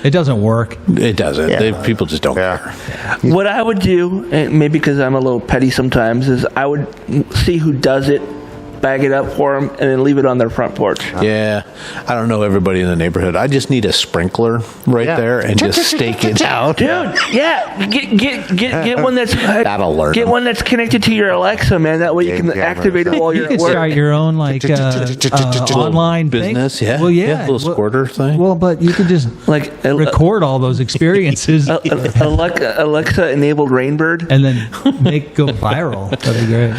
It doesn't work. It doesn't. People just don't care. What I would do, and maybe because I'm a little petty sometimes, is I would see who does it, bag it up for them, and then leave it on their front porch. Yeah, I don't know everybody in the neighborhood. I just need a sprinkler right there and just stake it out. Dude, yeah, get one that's That'll learn get them. one that's connected to your Alexa, man. That way you can activate it while You you're can at work. start your own online business, thing. yeah. Well, Yeah, little squirter thing. Well, but you could just Like record all those experiences Alexa enabled Rainbird. and then go viral. That'd be great.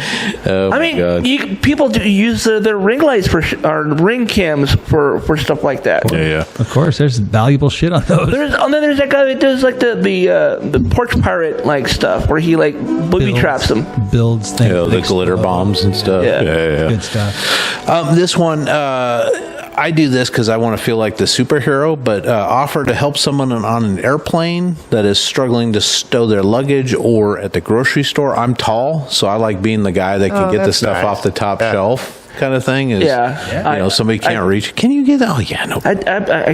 Oh I my God. mean, people do use their ring lights or ring cams for stuff like that. Yeah. Of course, there's valuable shit on those. Then there's that guy that does like the porch pirate like stuff where he like booby traps them. Builds things. You know, the glitter bombs and stuff. Yeah. Good stuff. This one, I do this because I want to feel like the superhero, but offer to help someone on an airplane that is struggling to stow their luggage or at the grocery store. I'm tall, so I like being the guy that can get the that's stuff nice. off the top shelf kind of thing. Is, Yeah. You know, somebody can't reach. Can you get that? Oh, yeah, no. I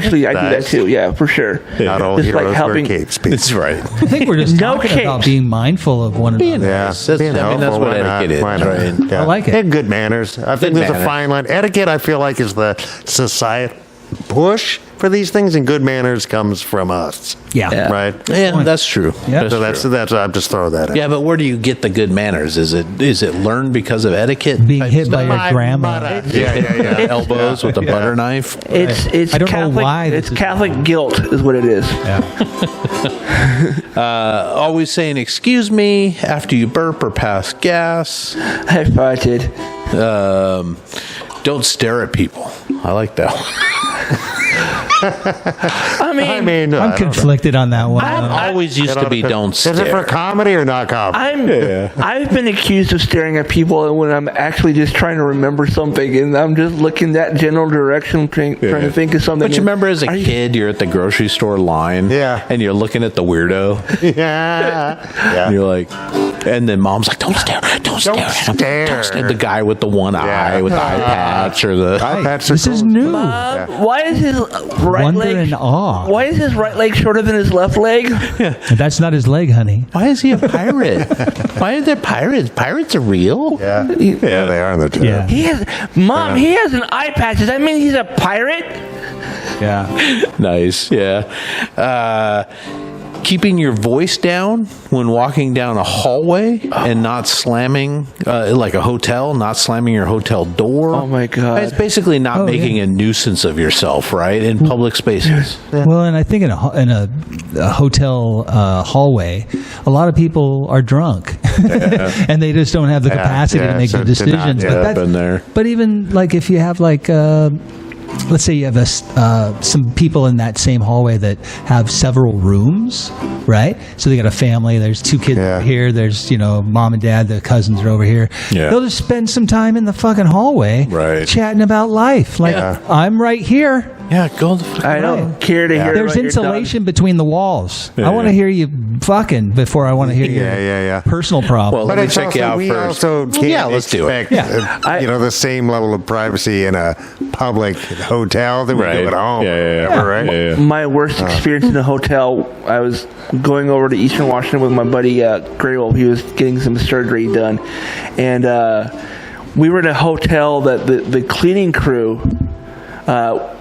do that too. Yeah, for sure. Not all Just heroes like helping. wear capes. People. That's right. I think we're just No talking capes. about being mindful of one another. Yeah, That's being that's helpful, what why not? etiquette is, Why not? right? Yeah. I like it. And good manners. I think Good there's a manners. fine line. Etiquette, I feel like, is the society push for these things, and good manners comes from us. Yeah. Right? Yeah, that's true. Yeah. So true. that's I'm just throwing that out. Yeah, but where do you get the good manners? Is it learned because of etiquette? Being type hit by stuff? your grandma. Yeah. Elbows with a butter knife. It's I don't know Catholic, why It's this is- Catholic guilt is what it is. Always saying "excuse me" after you burp or pass gas. I farted. Don't stare at people. I like that one. I mean, I I'm don't know. conflicted on that one. Always used to be don't stare. Is it for comedy or not comedy? I've been accused of staring at people when I'm actually just trying to remember something, and I'm just looking that general direction, trying to think of something. But you remember as a kid, you're at the grocery store line, and you're looking at the weirdo, and you're like, and then mom's like, "Don't stare, don't stare at him. Don't stare." The guy with the one eye, with the eye patch, or the Eye patch are This is cool. new. Why is his right Wonder leg? and awe. Why is his right leg shorter than his left leg? That's not his leg, honey. Why is he a pirate? Why are there pirates? Pirates are real. Yeah, they are in the Yeah. He has, Mom. He has an eye patch. Does that mean he's a pirate? Yeah. Nice. Yeah. Keeping your voice down when walking down a hallway and not slamming, like a hotel, not slamming your hotel door. Oh, my God. It's basically not making a nuisance of yourself, right? In public spaces. Well, and I think in a hotel hallway, a lot of people are drunk, and they just don't have the capacity to make so the to not decisions. get up in there. But even like if you have like. Let's say you have some people in that same hallway that have several rooms, right? So they got a family. There's two kids over here. There's mom and dad. The cousins are over here. Yeah. They'll just spend some time in the fucking hallway, Right. chatting about life. Like I'm right here. Yeah, go the fuck I don't care to hear. There's about your insulation between the walls. Yeah, I want to hear you fucking before I want to hear your personal problem. Well, let me check you out we first. also can't let's do it. expect, the same level of privacy in a public hotel that we do at home. Right? dog. My worst experience in a hotel. I was going over to Eastern Washington with my buddy Graywolf. He was getting some surgery done, and we were in a hotel that the cleaning crew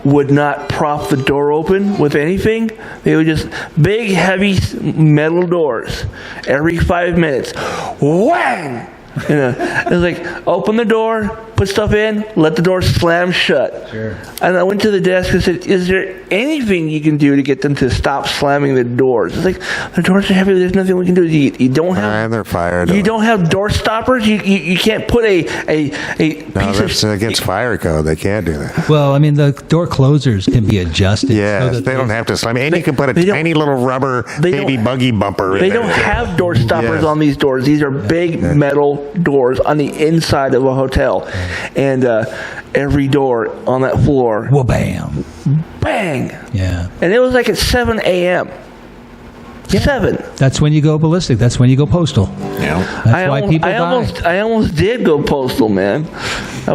would not prop the door open with anything. They would just big, heavy metal doors. Every 5 minutes, whang! It was like, open the door, put stuff in, let the door slam shut. Sure. And I went to the desk and said, is there anything you can do to get them to stop slamming the doors? It's like, the doors are heavy, there's nothing we can do. You don't have... And they're fired. You don't have door stoppers? You can't put a No, piece that's of... against fire code. They can't do that. Well, I mean, the door closers can be adjusted. Yeah, so that they don't have to slam. And you can put a they don't- tiny little rubber they baby don't- buggy bumper in They there. don't have door stoppers Yeah. on these doors. These are big metal doors on the inside of a hotel. And every door on that floor, Well, bam. bang! Yeah. And it was like at 7 a.m. 7. That's when you go ballistic. That's when you go postal. Yeah. That's why people die. I almost did go postal, man. I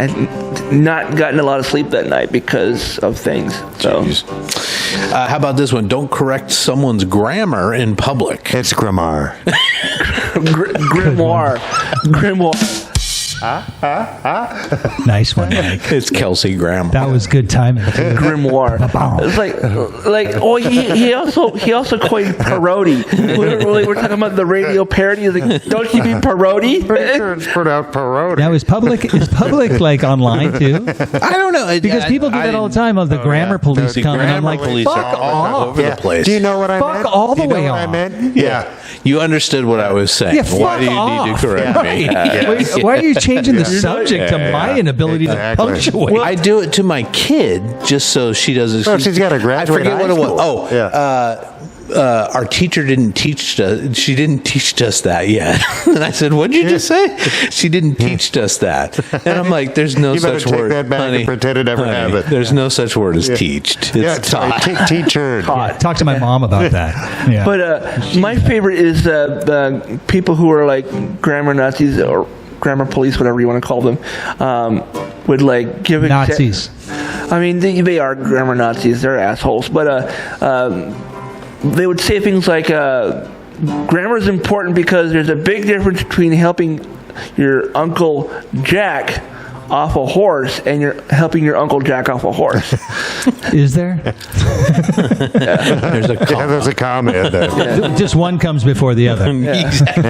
had not gotten a lot of sleep that night because of things. So How about this one? Don't correct someone's grammar in public. It's Grammar. grimoire. Nice one, Mike. It's Kelsey Grammar. That was good timing. Grimoire. It's like oh he also coined parody. We're talking about the radio parody. It's like, don't you be parody? Pretty sure it's put out parody. Now, is public like online too? I don't know. Because people do that all the time. Of the grammar police The come, and I'm grammar like, police fuck are all off. over the place. Do you know what I Fuck meant? all the Do you know way what I off. meant? Yeah. You understood what I was saying. Yeah, Why do you fuck need to correct off. me? Why are you changing the subject to my inability Exactly. to punctuate? I do it to my kid just so she doesn't. Well, she's gotta graduate I forget what high it was. school. Oh, Yeah. our teacher didn't teach us. She didn't teach us that yet. And I said, "What'd you just say?" She didn't teach us that. And I'm like, "There's no You better such take word, that back and honey. pretend it never Honey, happened." There's no such word as teached. It's taught." Teacher. Talk to my mom about that. Yeah. But my favorite is the people who are like grammar Nazis or grammar police, whatever you want to call them, would like give Nazis. I mean, they are grammar Nazis. They're assholes. But they would say things like, grammar is important because there's a big difference between helping your Uncle Jack off a horse and you're helping your Uncle Jack off a horse. Is there? There's a comma. There's a comment there. Just one comes before the other. Exactly.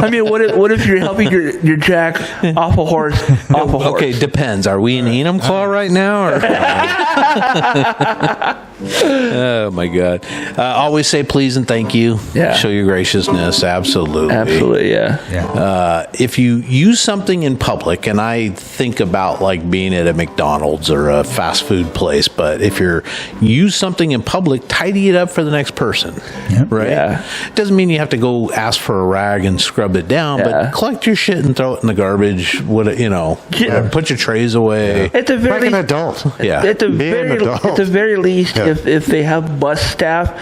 I mean, what if you're helping your Jack off a horse, Okay, depends. Are we in Enumclaw right now? Or? Oh, my God. Always say please and thank you. Yeah. Show your graciousness. Absolutely. Absolutely, yeah. If you use something in public, and I think about like being at a McDonald's or a fast food place, but if you're use something in public, tidy it up for the next person. Yep. Right? Yeah. Doesn't mean you have to go ask for a rag and scrub it down, Yeah. but collect your shit and throw it in the garbage. Put your trays away. At the very Like an adult. Yeah. At the Be an adult. very least, Yeah. if they have bus staff,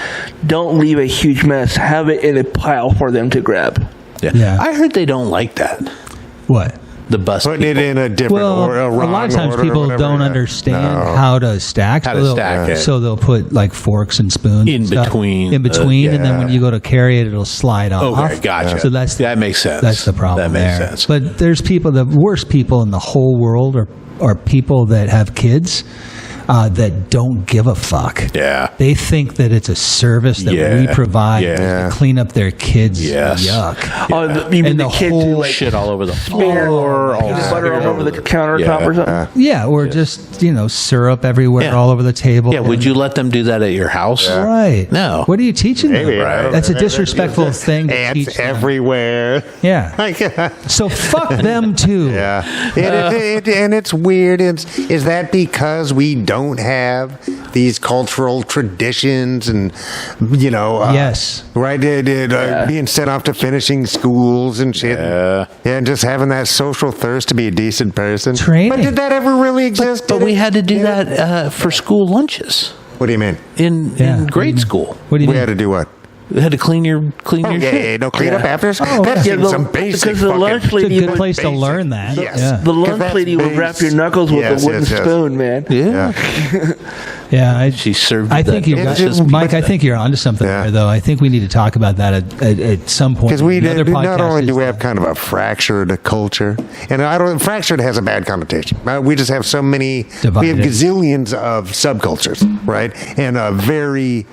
don't leave a huge mess. Have it in a pile for them to grab. Yeah. I heard they don't like that. What? The bus Putting it people. in a different Well, order, a lot of times people don't understand how to stack. How to they'll- stack it. So they'll put like forks and spoons In and stuff between, in between, and then yeah. when you go to carry it, it'll slide off. Okay, gotcha. So That makes sense. That's the problem. That makes there. sense. But there's people. The worst people in the whole world are people that have kids that don't give a fuck. Yeah. They think that it's a service that Yeah. we provide Yeah. to clean up their kids' Yes. yuck. Oh, you mean And the the kids whole who like Shit all over the smear floor. peanut butter all over the countertop Yeah. or something? Yeah, or just syrup everywhere Yeah. all over the table. Yeah, would you let them do that at your house? Right. No. What are you teaching them? Maybe, I don't That's a know. disrespectful thing to Ants teach them. everywhere. Yeah. Like, So fuck them too. yeah. And it's weird. Is that because we don't have these cultural traditions and, Yes. right? Being sent off to finishing schools and shit. Yeah. And just having that social thirst to be a decent person. Training. But did that ever really exist? But Did we it? had to do that for school lunches What do you mean? in Yeah. grade school. What do you We mean? had to do what? We had to clean your shit. No clean up after? Oh, That yeah. seems some basic because the fucking- lunch It's a lady good would, place to basic. learn that. Yes. Yeah. the lunch that's lady would base. wrap your knuckles with Yes, a wooden yes, yes. spoon, man. Yeah. Yeah. She served I that think you delicious Mike. I think you're onto something Yeah. there, though. I think we need to talk about that at some point. Because we Another not podcast only do is- we have kind of a fractured culture, and fractured has a bad connotation. We just have so many. We have Divided. gazillions of subcultures, right, and a very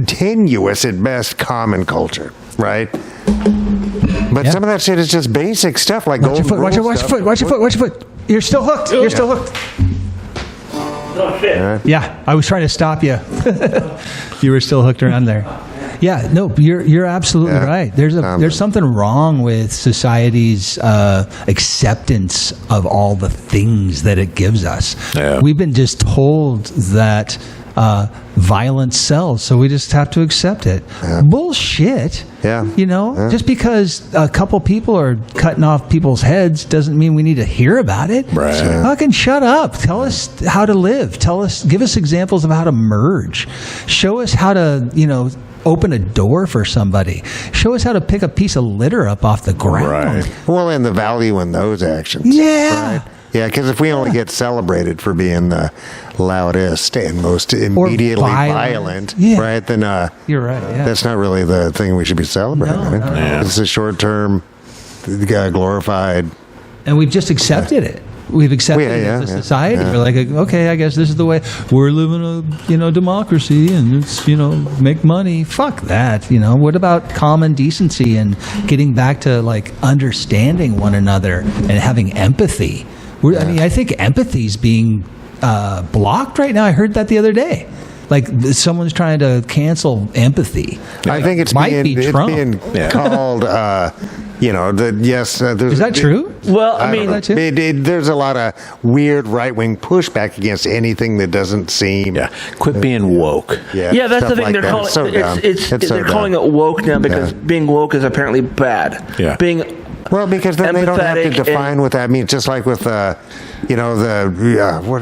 tenuous at best common culture, right. But Yeah. some of that shit is just basic stuff like Watch your golden foot. Watch your rule watch your stuff. foot. Watch your foot. Watch your foot. You're still hooked. You're still hooked. Oh, shit. Yeah, I was trying to stop you. You were still hooked around there. Yeah, no, you're absolutely Yeah. right. There's something wrong with society's acceptance of all the things that it gives us. Yeah. We've been just told that violence sells, so we just have to accept it. Bullshit. Yeah. Just because a couple people are cutting off people's heads doesn't mean we need to hear about it. Right. Fucking shut up. Tell us how to live. Give us examples of how to merge. Show us how to, open a door for somebody. Show us how to pick a piece of litter up off the ground. Right. Well, and the value in those actions. Yeah. Right? Yeah, because if we only get celebrated for being the loudest and most immediately violent, Yeah. right, then You're right. Yeah. that's not really the thing we should be celebrating. No, right? not at all. It's a short-term, glorified. And we've just accepted it. We've accepted Yeah, it yeah, as a yeah. society. Yeah. We're like, okay, I guess this is the way we're living a democracy, and it's make money. Fuck that. What about common decency and getting back to like understanding one another and having empathy? I think empathy's being blocked right now. I heard that the other day. Like someone's trying to cancel empathy. I think it's Might be being Trump. called. There's. Is that true? Well, I I mean, that too? there's a lot of weird right-wing pushback against anything that doesn't seem. Yeah. Quit being woke. yeah, that's the stuff thing. like They're that. calling It's so dumb. it's so they're dumb. calling it woke now because Yeah. being woke is apparently bad. Yeah. Being Well, because then they don't have to empathetic define and- what that means. Just like with, what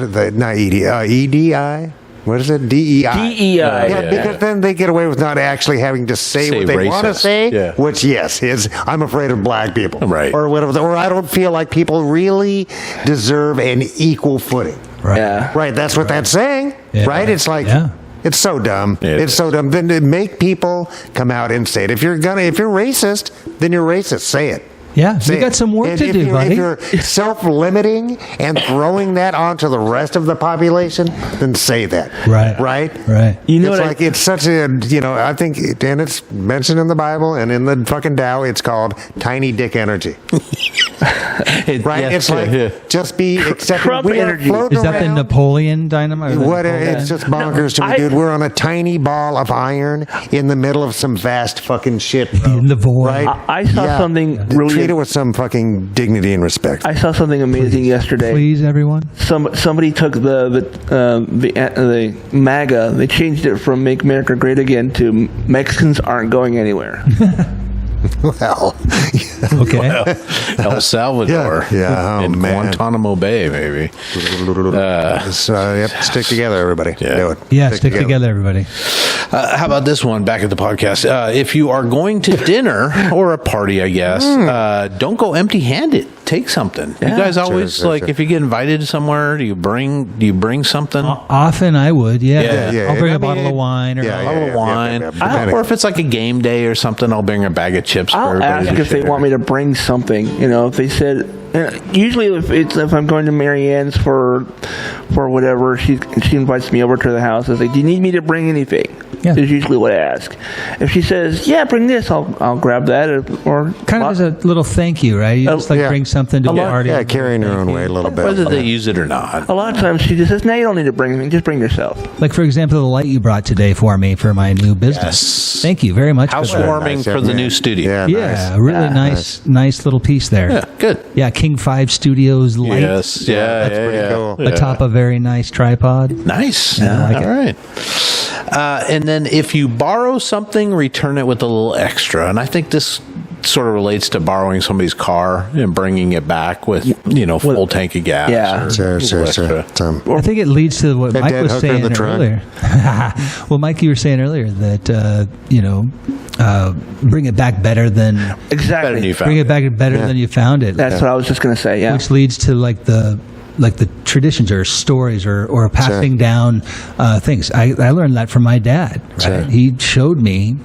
are the not EDI, EDI? What is it? DEI. DEI. Yeah, because then they get away with not actually having to say what they want to racist. say. Yeah. Which, yes, is I'm afraid of black people, Right. Or whatever. Or I don't feel like people really deserve an equal footing. Right. Yeah. Right. That's what that's saying. Yeah. Right. It's like. Yeah. It's so dumb. It It's so dumb. Then to make people come out and say it. If you're racist, then you're racist. Say it. Yeah, Say you got it. some work And to do, buddy. If you're self-limiting and throwing that onto the rest of the population, then say that. Right. Right? You know it's what like it's such a, I think, and it's mentioned in the Bible and in the fucking Tao, it's called tiny dick energy. Right? Yeah, It's like, just be accepted. Trump We are energy. floating Is that the around. Napoleon dynamite? or the What? Napoleon? It's just bonkers to me, dude. We're on a tiny ball of iron in the middle of some vast fucking shit, bro. In the void. Right? I saw something really. Treat it with some fucking dignity and respect. I saw something amazing yesterday. Please, everyone. Somebody took the MAGA. They changed it from "Make America Great Again" to "Mexicans aren't going anywhere." Well, Okay. El Salvador. Yeah. Oh, in man. Guantanamo Bay, maybe. yep. Stick together, everybody. Yeah. Do it. Yeah, stick together, everybody. How about this one back at the podcast? If you are going to dinner or a party, I guess, don't go empty-handed. Take something. You guys always Sure. if you get invited somewhere, do you bring something? Often I would, yeah. Yeah. I'll bring I a bottle mean, of wine or yeah, A bottle of wine, Depending. or if it's like a game day or something, I'll bring a bag of chips. for I'll everybody ask to if they share. want me to bring something. If they said, usually if I'm going to Marianne's for whatever, she invites me over to the house. I say, do you need me to bring anything? Yeah. Is usually what I ask. If she says, yeah, bring this, I'll grab that. Or kind of as a little thank you, right? You just yeah. bring something to A the lot- party. Yeah, carrying your own weight a little bit. whether they use it or not. a lot of times she just says, no, you don't need to bring anything. Just bring yourself. Like, for example, the light you brought today for me for my new business. Yes. Thank you very much for that. Housewarming Nice, for the yeah. new studio. Yeah, Yeah, nice. really nice little piece there. Yeah, good. Yeah, King 5 Studios light Yes, yeah, that's pretty cool. atop a very nice tripod. Nice. Yeah, I like All right. And then if you borrow something, return it with a little extra. And I think this sort of relates to borrowing somebody's car and bringing it back with, full tank of gas. Yeah. or Sure. a little extra. I think it leads to what That Mike dead was hooker in saying the trunk. earlier. Well, Mike, you were saying earlier that bring it back better than Better than Exactly. you found bring it back better than you found it. That's what I was just going to say. Yeah. Which leads to like the traditions or stories or passing down things. I learned that from my dad. Right? Sure. He showed me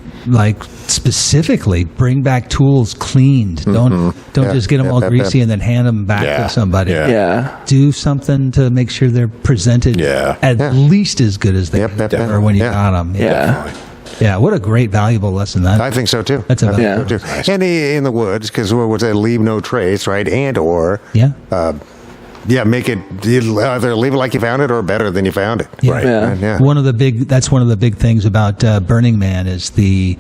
specifically bring back tools cleaned. Don't just get them all greasy and then hand them back Yeah. to somebody. Yeah. Yeah. Do something to make sure they're presented at least as good as they were when you got them. Yeah. Yeah, what a great, valuable lesson that. I think so too. That's a I think Yeah. so too. And in the woods, because what was that? Leave no trace, right? And or make it either leave it like you found it or better than you found it. Yeah. Right. Yeah. And, yeah. That's one of the big things about Burning Man is the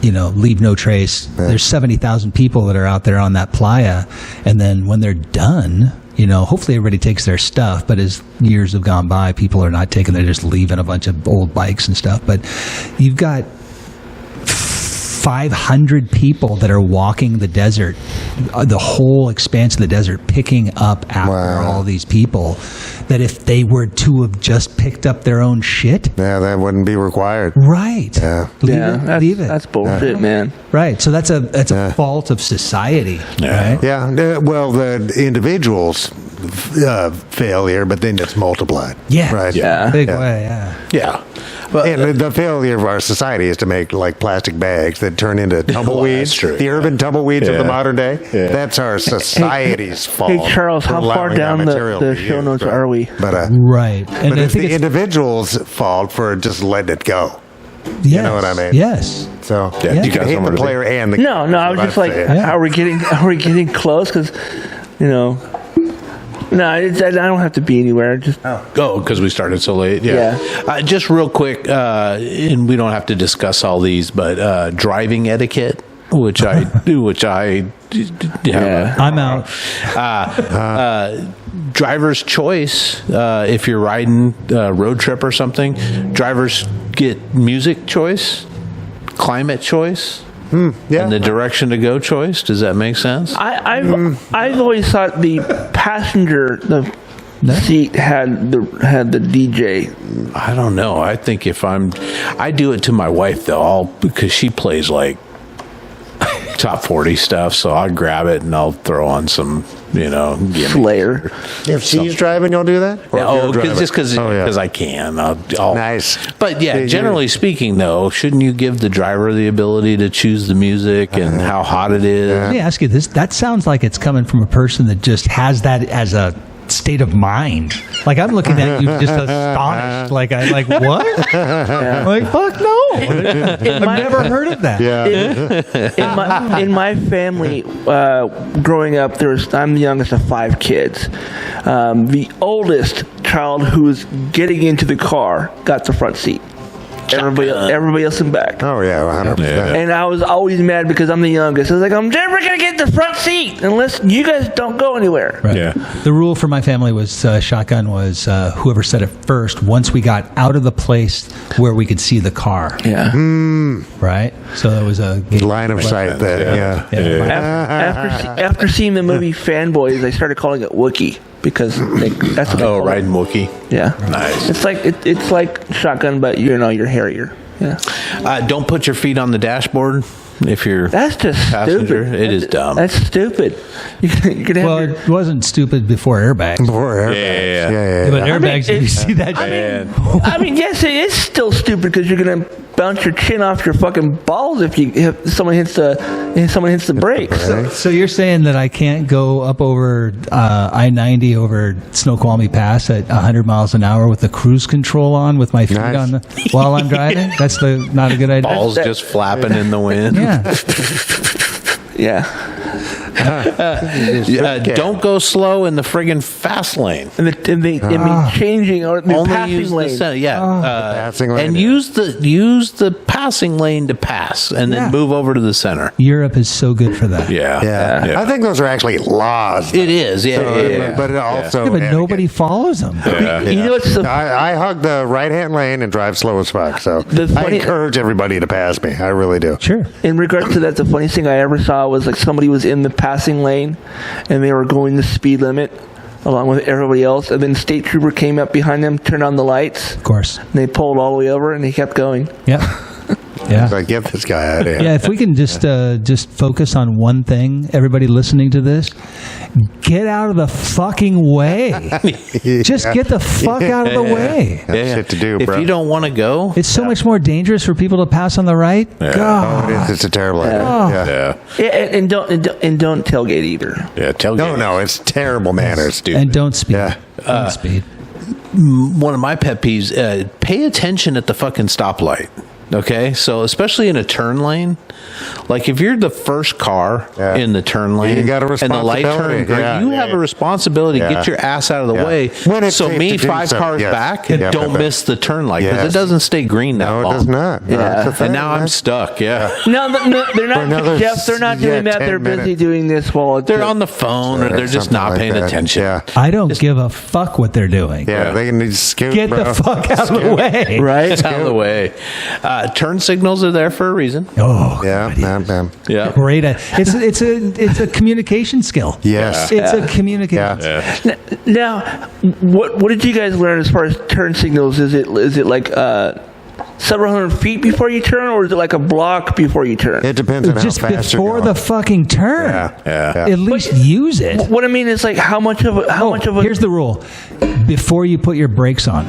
leave no trace. There's 70,000 people that are out there on that playa, and then when they're done, hopefully everybody takes their stuff, but as years have gone by, people are not taking, they're just leaving a bunch of old bikes and stuff. But you've got 500 people that are walking the desert, the whole expanse of the desert, picking up after all these people, that if they were to have just picked up their own shit, Yeah, that wouldn't be required. right. Yeah. Leave it. That's bullshit, man. Right. So that's a fault of society. Right? Yeah. Well, the individuals fail here, but then it's multiplied. Yeah. Right. Yeah. Big Yeah. way, yeah. Yeah. But, And the failure of our society is to make like plastic bags that turn into tumbleweeds. that's true. The urban tumbleweeds of the Yeah. modern day. Yeah. That's our society's fault. Hey, Charles, for how far allowing that down material the to be show used, notes right? are we? But Right. And but I it's think the it's individual's fault for just letting it go. yes, You know what I mean? Yes. So Yeah, you you can guys hate don't the wanna player and the No, I was just like, Yeah. are we getting close? Because, no, I don't have to be anywhere. Just because we started so late. Yeah. Just real quick, and we don't have to discuss all these, but driving etiquette, which I do, Yeah. I'm out. driver's choice. If you're riding a road trip or something, drivers get music choice, climate choice, Yeah. and the direction to go choice. Does that make sense? I've always thought the passenger seat had the DJ. I don't know. I think I do it to my wife though, because she plays like top 40 stuff, so I'll grab it and I'll throw on some, Slayer. If she's driving, you'll do that? Or if you're driving? Just because yeah. I can. I'll, Nice. But yeah, generally speaking, though, shouldn't you give the driver the ability to choose the music and how hot it is? Let me ask you this. That sounds like it's coming from a person that just has that as a state of mind. Like, I'm looking at you just astonished. Like what? Like, fuck no. I've never heard of that. Yeah. In my family, growing up, I'm the youngest of 5 kids. The oldest child who was getting into the car got the front seat. Everybody else in back. Oh, yeah, 100%. And I was always mad because I'm the youngest. I was like, I'm never going to get the front seat unless you guys don't go anywhere. Right. Yeah. The rule for my family was shotgun was whoever said it first once we got out of the place where we could see the car. Yeah. Right? So that was a Line of sight there, yeah. After seeing the movie Fanboys, I started calling it Wookiee. Because that's what they call riding it. Wookiee. Yeah, Nice. It's like shotgun, but you're hairier. Yeah. Don't put your feet on the dashboard if you're That's just passenger. stupid. It is dumb. That's stupid. You could have Well, it wasn't stupid before airbags. Before airbags. Yeah. But airbags, if you see that, I mean, yes, it is still stupid because you're gonna bounce your chin off your fucking balls if someone hits the brakes. So you're saying that I can't go up over I-90 over Snoqualmie Pass at 100 miles an hour with the cruise control on with my feet Nice. on while I'm driving? That's not a good idea. Balls just flapping in the wind. Yeah. Don't go slow in the friggin' fast lane. And the changing or the Only passing use lane. the center, Passing lane, and yeah. use the passing lane to pass, and then move over to the center. Europe is so good for that. Yeah. I think those are actually laws. It is. But it also. Yeah, but nobody follows them. You know what's the I hug the right-hand lane and drive slow as fuck. So The I funny- encourage everybody to pass me. I really do. Sure. in regards to that, the funniest thing I ever saw was like somebody was in the passing lane and they were going the speed limit along with everybody else, and then state trooper came up behind them, turned on the lights, Of course. and they pulled all the way over and he kept going. Yeah. Yeah. So get this guy out of here. Yeah, if we can just focus on one thing, everybody listening to this, get out of the fucking way. Just get the fuck out of the way. That's shit to do, bro. If you don't want to go, It's so much more dangerous for people to pass on the right. God. Oh, it is. It's a terrible idea. Yeah, and don't tailgate either. tailgate. No, it's terrible manners. Stupid. And don't speed. Yeah. Don't speed. One of my pet peeves: pay attention at the fucking stoplight. Okay, so especially in a turn lane, like if you're the first car in the turn lane, You got a and the light responsibility. turn green, Yeah, you yeah, have yeah. a responsibility to Yeah. get your ass out of the Yeah. way. When it's So safe me, to do 5 so, cars yes. back, Yeah, don't but- miss the turn light because Yes. it doesn't stay green that No, long. it does not. No, Yeah. it's a thing, And now I'm man. stuck. Yeah, No, they're not. another Jeff, they're not doing that. 10 They're busy minutes. doing this while they're on the phone or they're just Something not like paying that. attention. Yeah. I don't give a fuck what they're doing. Yeah, they can just scoot, Get bro. the fuck out of the way. right. It's out of the way. Turn signals are there for a reason. Oh, Yeah, bam. Yeah. great. It's a communication skill. Yes. It's a communication. Yeah. Now, what did you guys learn as far as turn signals? Is it like several hundred feet before you turn, or is it like a block before you turn? It depends on Just how fast before you're the going. fucking turn. Yeah. At least use it. What I mean is like how much of a Here's the rule: before you put your brakes on.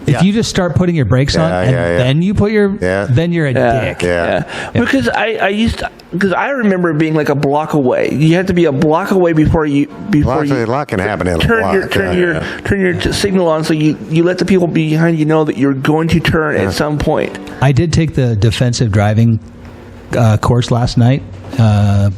If you just start putting your brakes on and then you put your, then you're a dick. Yeah. Because because I remember being like a block away. You have to be a block away before you A lot can happen in a turn block. turn your signal on, so you let the people behind you know that you're going to turn at some point. I did take the defensive driving course last night For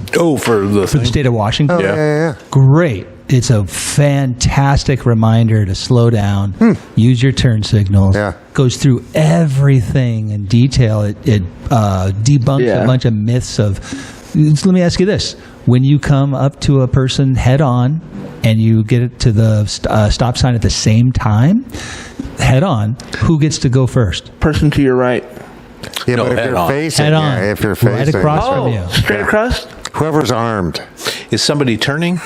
the for the state of Washington. Yeah. Great. It's a fantastic reminder to slow down, use your turn signals. Yeah. Goes through everything in detail. It debunks a bunch of myths of. Let me ask you this: when you come up to a person head on and you get it to the stop sign at the same time, head on, who gets to go first? Person to your right. Yeah, No, but if head you're on. facing, Head on. if you're Right facing, across from you. Straight across. whoever's armed. Is somebody turning?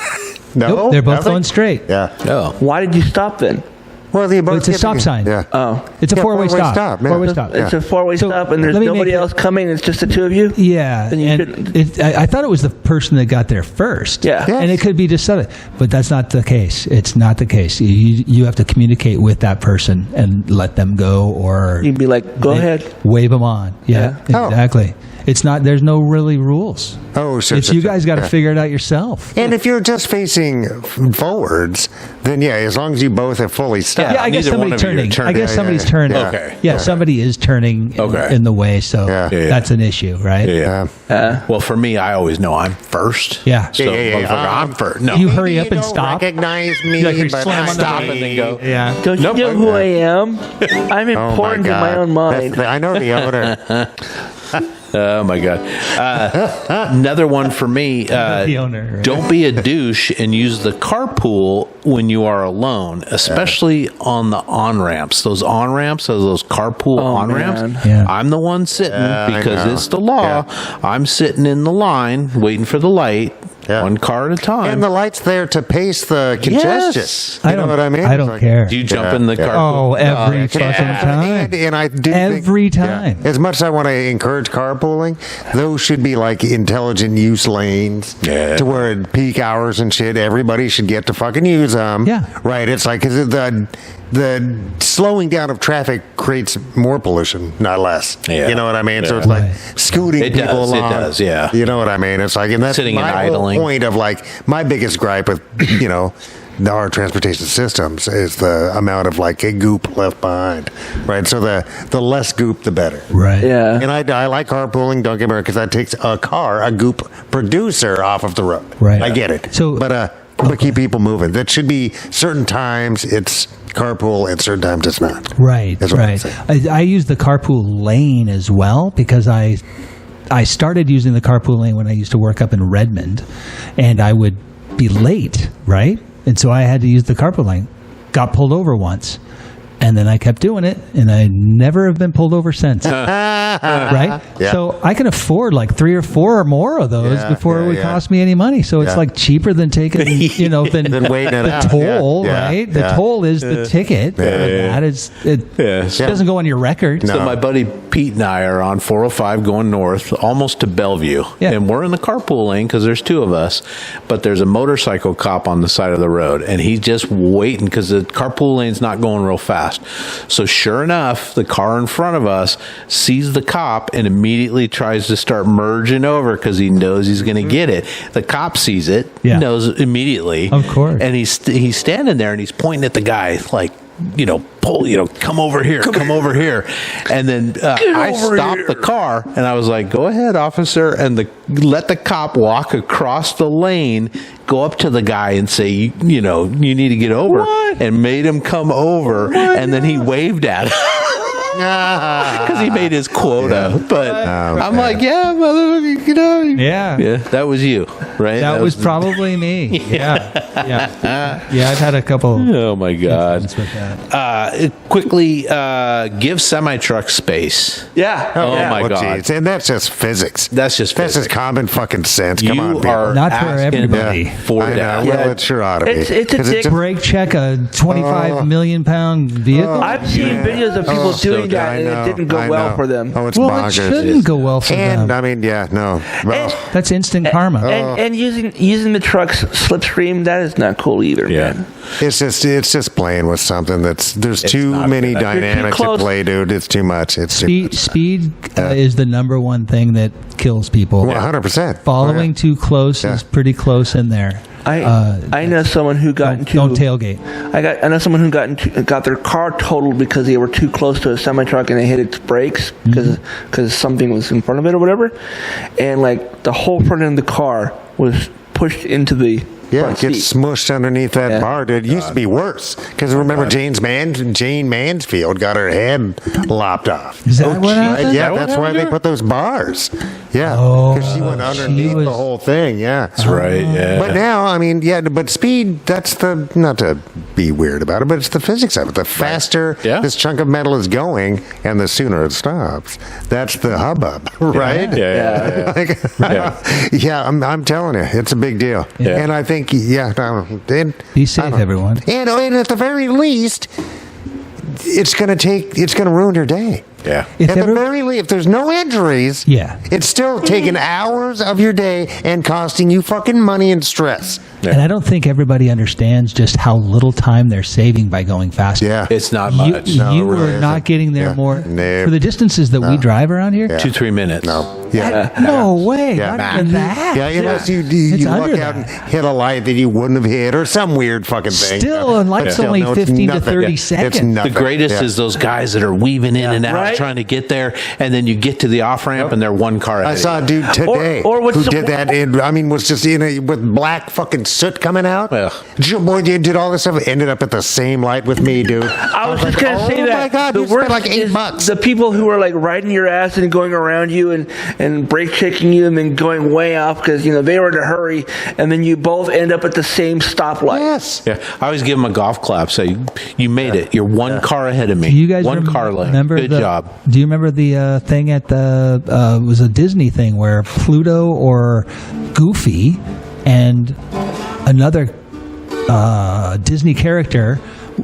No, Nope, they're both nothing? going straight. Yeah. No. Why did you stop then? Well, it's a stop sign. Yeah. Oh. It's a four-way stop. Yeah. Four-way stop. It's a four-way So, stop, and there's let me nobody make it- else coming. It's just the two of you. Yeah, Then you and shouldn't- I thought it was the person that got there first. Yeah. Yes. And it could be just other, but that's not the case. It's not the case. You have to communicate with that person and let them go, or You'd be like, "Go ahead." wave them on. Yeah, Oh. exactly. It's not. There's no really rules. Oh, sure. It's sure, you sure. guys got to Yeah. figure it out yourself. And if you're just facing forwards, then yeah, as long as you both have fully stopped. Yeah, I guess neither one somebody's of you are turning. turning. I guess Yeah, somebody's yeah, turning. yeah. Okay. Yeah, somebody is turning Okay. in the way, so Yeah. Yeah. that's an issue, right? Yeah. Well, for me, I always know I'm first. Yeah. So Yeah. motherfucker, I'm first. No. You hurry up You and don't stop. recognize me, Like you're but slamming I on the stop brake. and then go. Yeah. Don't Nope. you know who I am? I'm Oh, my important in my God. own mind. I know the owner. Oh my god! Another one for me. The owner, right? Don't be a douche and use the carpool when you are alone, especially on the on ramps. Those on ramps, those carpool on ramps. man. Yeah. I'm the one sitting I because know. it's the law. I'm sitting in the line waiting for the light, Yeah. one car at a time. And the light's there to pace the congestion. Yes. You know what I mean? I It's don't like- care. Do you jump Yeah, in the yeah. carpool? Oh, every Yeah. fucking time. And I do Every think, time. as much as I want to encourage carpooling, those should be like intelligent use lanes Yeah. to where at peak hours and shit, everybody should get to fucking use them. Yeah. Right. It's like, 'cause the slowing down of traffic creates more pollution, not less. Yeah. You know what I mean? So Yeah. it's like Right. scooting It people does, it along. does, yeah. You know what I mean? It's like, and that's Sitting and my whole idling. point of like, my biggest gripe with, our transportation systems is the amount of like a goop left behind, right? So the less goop, the better. Right. Yeah. And I like carpooling, don't get me wrong, because that takes a goop producer off of the road. Right. I get it. So- But keep people moving. That should be certain times it's carpool and certain times it's not. Right, That's what I'm right. saying. I use the carpool lane as well because I started using the carpool lane when I used to work up in Redmond, and I would be late, right? And so I had to use the carpool lane. Got pulled over once, and then I kept doing it, and I never have been pulled over since. Right? Yeah. So I can afford like 3 or 4 or more of those Yeah, before it would yeah. cost me any money. So it's Yeah. like cheaper than taking, Than waiting it the out. toll, Yeah, right? yeah, The yeah. toll is the ticket. That is, it doesn't go on your record. No. So my buddy Pete and I are on 405 going north, almost to Bellevue, Yeah. and we're in the carpool lane because there's 2 of us. But there's a motorcycle cop on the side of the road, and he's just waiting because the carpool lane's not going real fast. So sure enough, the car in front of us sees the cop and immediately tries to start merging over because he knows he's going to get it. The cop sees it, Yeah. knows immediately, Of course. and he's standing there and he's pointing at the guy like, pull, come over here, come over here. And then I stopped the car and I was like, go ahead, officer. And let the cop walk across the lane, go up to the guy and say, you need to get over. And made him come over. And then he waved at him. Because he made his quota. But I'm like, yeah, motherfucker, Yeah. that was you, right? That was probably me. Yeah. Yeah, I've had a couple Oh my God. incidents with that. Quickly, give semi-truck space. Yeah. Oh yeah. my Well, God. geez, and that's just physics. That's just That's just physics. common fucking sense. Come You on, people. are Not for asking everybody. for I know. that. Well, Yeah. it sure ought to be. It's a 'Cause dick- Brake check a 25 million pound vehicle. I've seen videos of people doing that, I and know, it didn't go I well know. for them. Oh, it's well, bonkers. it shouldn't go well for And them. I mean, yeah, no. Well, That's instant karma. And using the truck's slipstream, that is not cool either, Yeah. man. it's just playing with something there's too not many good. dynamics You're too at close. play, dude. It's too much. It's too Speed is the number one thing that kills people. 100%. Following too close Yeah. is pretty close in there. I know someone who got into Don't tailgate. I know someone who got their car totaled because they were too close to a semi truck and they hit its brakes because something was in front of it or whatever, and like the whole front end of the car was pushed into the Yeah, front it gets seat. smushed underneath that Yeah. bar, dude. It used to be worse. Because remember, Jane Mansfield got her head lopped off. Is that what happened? Yeah, what that's why happened they to put those bars. Yeah, Oh, because she went she underneath was- the whole thing. Yeah, That's right. Yeah. But now, I mean, yeah, but speed, that's the, not to be weird about it, but it's the physics of it. The faster Yeah. this chunk of metal is going and the sooner it stops. That's the hubbub, right? Yeah. Like, yeah, I'm telling you, it's a big deal. Yeah. And I think, yeah, Be safe, everyone. and at the very least, it's going to ruin your day. Yeah. At the very least, if there's no injuries, it's still taking hours of your day and costing you fucking money and stress. Yeah. And I don't think everybody understands just how little time they're saving by going faster. Yeah. It's not much. You are not getting there more. For the distances that we drive around here? 2-3 minutes. No. No way. Yeah. Not even that. Yeah, unless you look out and hit a light that you wouldn't have hit or some weird fucking thing. Still, and life's only 15 to 30 seconds. It's nothing. The greatest is those guys that are weaving in and out trying to get there, and then you get to the off-ramp and they're one car ahead. I saw a dude today who did that, was just with black fucking soot coming out. Boy, did all this stuff, ended up at the same light with me, dude. I was just going to say that. Oh my God, you spent like $8. The people who are like riding your ass and going around you and brake checking you and then going way off because, they were in a hurry, and then you both end up at the same stoplight. Yes. Yeah. I always give them a golf clap. Say, you made it. You're one car ahead of me. Do you guys car lane. Good job. Do you remember the thing at it was a Disney thing where Pluto or Goofy and another Disney character,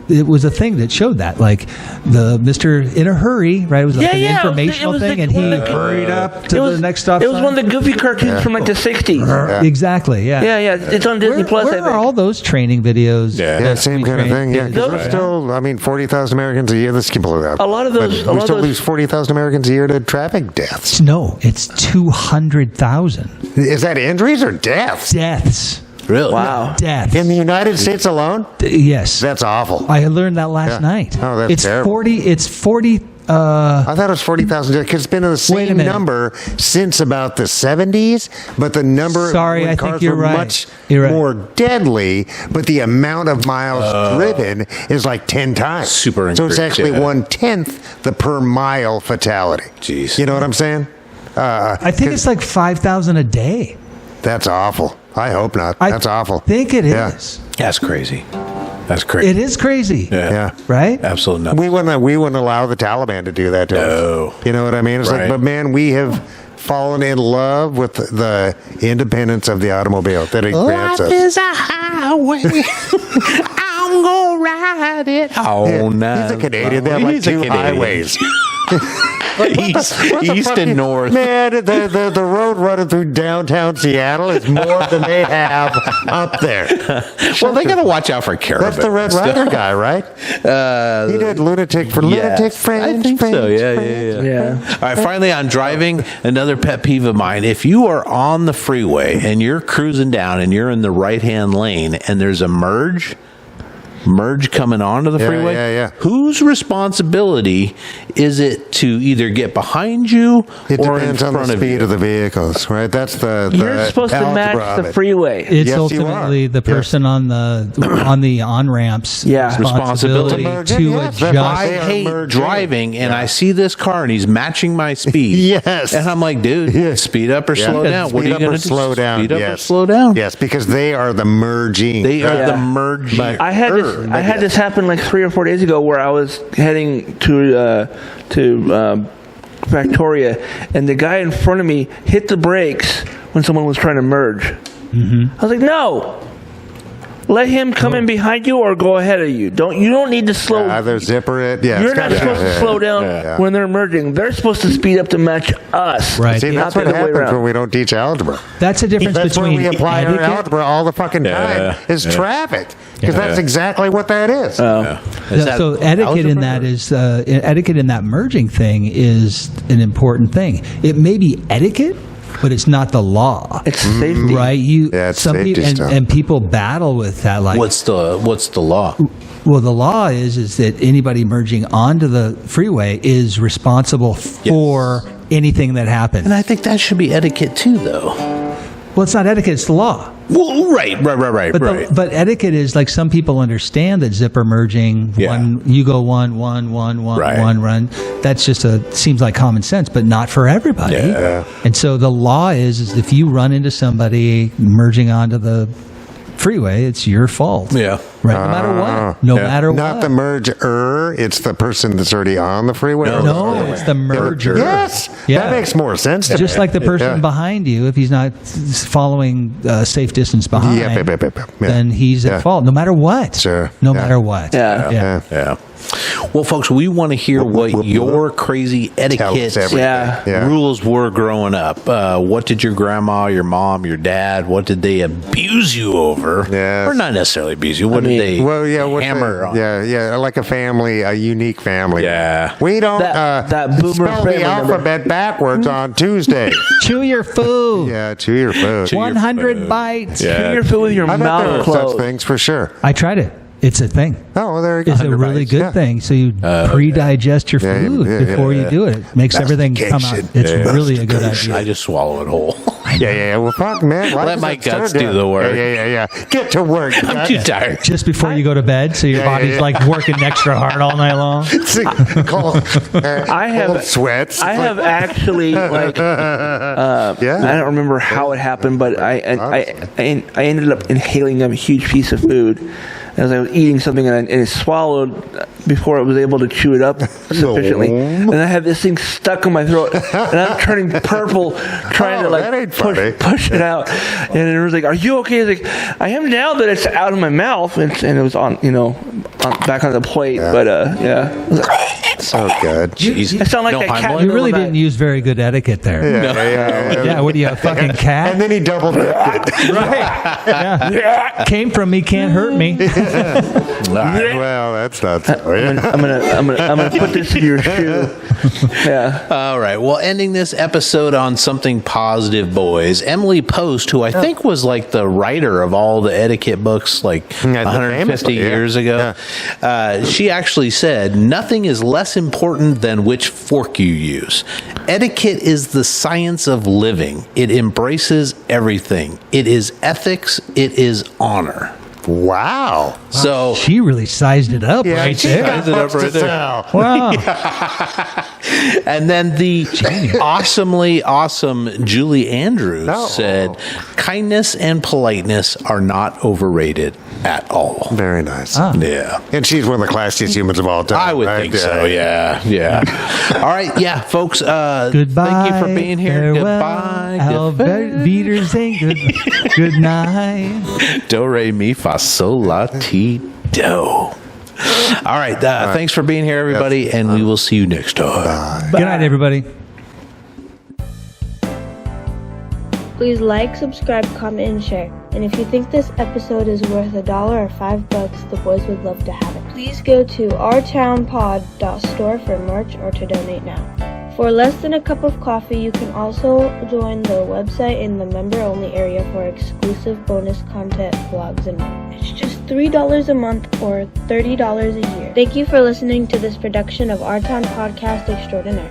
it was a thing that showed that, like the Mr. in a hurry, right? It was like an informational thing, and he hurried up to the next stop. It was one of the Goofy cartoons from like the 60s. Yeah. Exactly, yeah. It's on Disney Plus. Where are all those training videos? Yeah, same kind of thing. Yeah, because we're still, 40,000 Americans a year. Let's keep it out. A lot of those. We still lose 40,000 Americans a year to traffic deaths. No, it's 200,000. Is that injuries or deaths? Deaths. Really? Wow. Deaths. In the United States alone? Yes. That's awful. I learned that last night. Oh, that's terrible. It's 40. I thought it was 40,000 because it's been the same number since about the 70s, but the number I cars think you're were right. much more deadly, but the amount of miles driven is like 10 times. Super So it's increased, actually 1/10 the per mile fatality. Jeez. You know what I'm saying? I think it's like 5,000 a day. That's awful. I hope not. That's awful. I think it is. That's crazy. That's crazy. It is crazy. Yeah. Right? Absolutely not. We wouldn't allow the Taliban to do that to us. You know what I mean? It's like, but man, we have fallen in love with the independence of the automobile that it grants us. Life is a highway. I'm gonna ride it. Oh, no. He's a Canadian. They have like two highways. East and north. Man, the road running through downtown Seattle is more than they have up there. Well, they got to watch out for caravans. That's the Red Ryder guy, right? He did Lunatic for Lunatic Friends. I think so, yeah. All right, finally on driving, another pet peeve of mine. If you are on the freeway and you're cruising down and you're in the right-hand lane and there's a merge coming onto the freeway, whose responsibility is it to either get behind you or in front of you? It depends on the speed of the vehicles, right? That's the You're supposed to match the freeway. It's ultimately the person on the on-ramps responsibility to adjust. I hate driving and I see this car and he's matching my speed. Yes. And I'm like, dude, speed up or slow down. What are you going to do? Slow down. Speed up or slow down. Yes, because they are the merging. They are the merging. I had this happen like 3 or 4 days ago where I was heading to Victoria, and the guy in front of me hit the brakes when someone was trying to merge. I was like, no. Let him come in behind you or go ahead of you. You don't need to slow. Either zipper it. Yeah, you're not supposed to slow down when they're merging. They're supposed to speed up to match us. Right. See, that's what happens when we don't teach algebra. That's the difference between when we apply etiquette. our algebra all the fucking time is traffic. Because that's exactly what that is. So etiquette in that is etiquette in that merging thing is an important thing. It may be etiquette, but it's not the law. It's safety, right? It's safety stuff. And people battle with that. Like, what's the law? Well, the law is that anybody merging onto the freeway is responsible for anything that happens. And I think that should be etiquette too, though. Well, it's not etiquette; it's the law. Well, right. But etiquette is like some people understand that zipper merging. You go one, run. That's just seems like common sense, but not for everybody. Yeah. And so the law is if you run into somebody merging onto the freeway, it's your fault. Yeah. Right, no matter what. No matter what. Not the merger. It's the person that's already on the freeway. No, it's the merger. Yes. Yeah. That makes more sense to Just me. like the person behind you, if he's not following safe distance behind, then he's at fault, no matter what. Sure. No matter what. Yeah. Well, folks, we want to hear what your crazy etiquette rules were growing up. What did your grandma, your mom, your dad, what did they abuse you over? Or not necessarily abuse you. What did they hammer on? Yeah, like a family, a unique family. Yeah. We don't that boomer spell the alphabet backwards on Tuesday. Chew your food. Yeah, chew your food. 100 bites. Chew your food with your I bet there mouth are closed. such things for sure. I tried it. It's a thing. Oh, well, there you go. It's a really good thing. So you pre-digest your food before you do it. It makes everything come out. It's really a good idea. I just swallow it whole. Yeah. Well, fuck, man. Let my guts do the work. Yeah. Get to work. I'm too tired. Just before you go to bed, so your body's like working extra hard all night long. Cold sweats. I have actually I don't remember how it happened, but I ended up inhaling a huge piece of food as I was eating something, and it swallowed before I was able to chew it up sufficiently. And I had this thing stuck in my throat, and I'm turning purple trying to push it out. And it was like, "Are you okay?" I was like, "I am now that it's out of my mouth," and it was on back on the plate. But it was like, so good. I sound like that cat. You really didn't use very good etiquette there. Yeah, what are you, a fucking cat? And then he double dipped it. Right. Yeah. Came from me, can't hurt me. Well, that's not so. I'm gonna put this in your shoe. Yeah. All right. Well, ending this episode on something positive, boys. Emily Post, who I think was like the writer of all the etiquette books, like 150 years ago, she actually said, "Nothing is less important than which fork you use. Etiquette is the science of living. It embraces everything. It is ethics. It is honor." Wow. So she really sized it up right there. Sized it up right there. Wow. And then the awesomely awesome Julie Andrews said, "Kindness and politeness are not overrated at all." Very nice. Yeah. And she's one of the classiest humans of all time. I would think so. Yeah. All right. Yeah, folks. Goodbye. Thank you for being here. Farewell. Goodbye. Auf Wiedersehen. Good night. Do, re, mi, fa, sol, la, ti, do. All right. Thanks for being here, everybody, and we will see you next time. Good night, everybody. Please like, subscribe, comment, and share. And if you think this episode is worth $1 or $5, the boys would love to have it. Please go to ourtownpod.store for merch or to donate now. For less than a cup of coffee, you can also join the website in the member-only area for exclusive bonus content, vlogs, and more. It's just $3 a month or $30 a year. Thank you for listening to this production of Our Town Podcast Extraordinaire.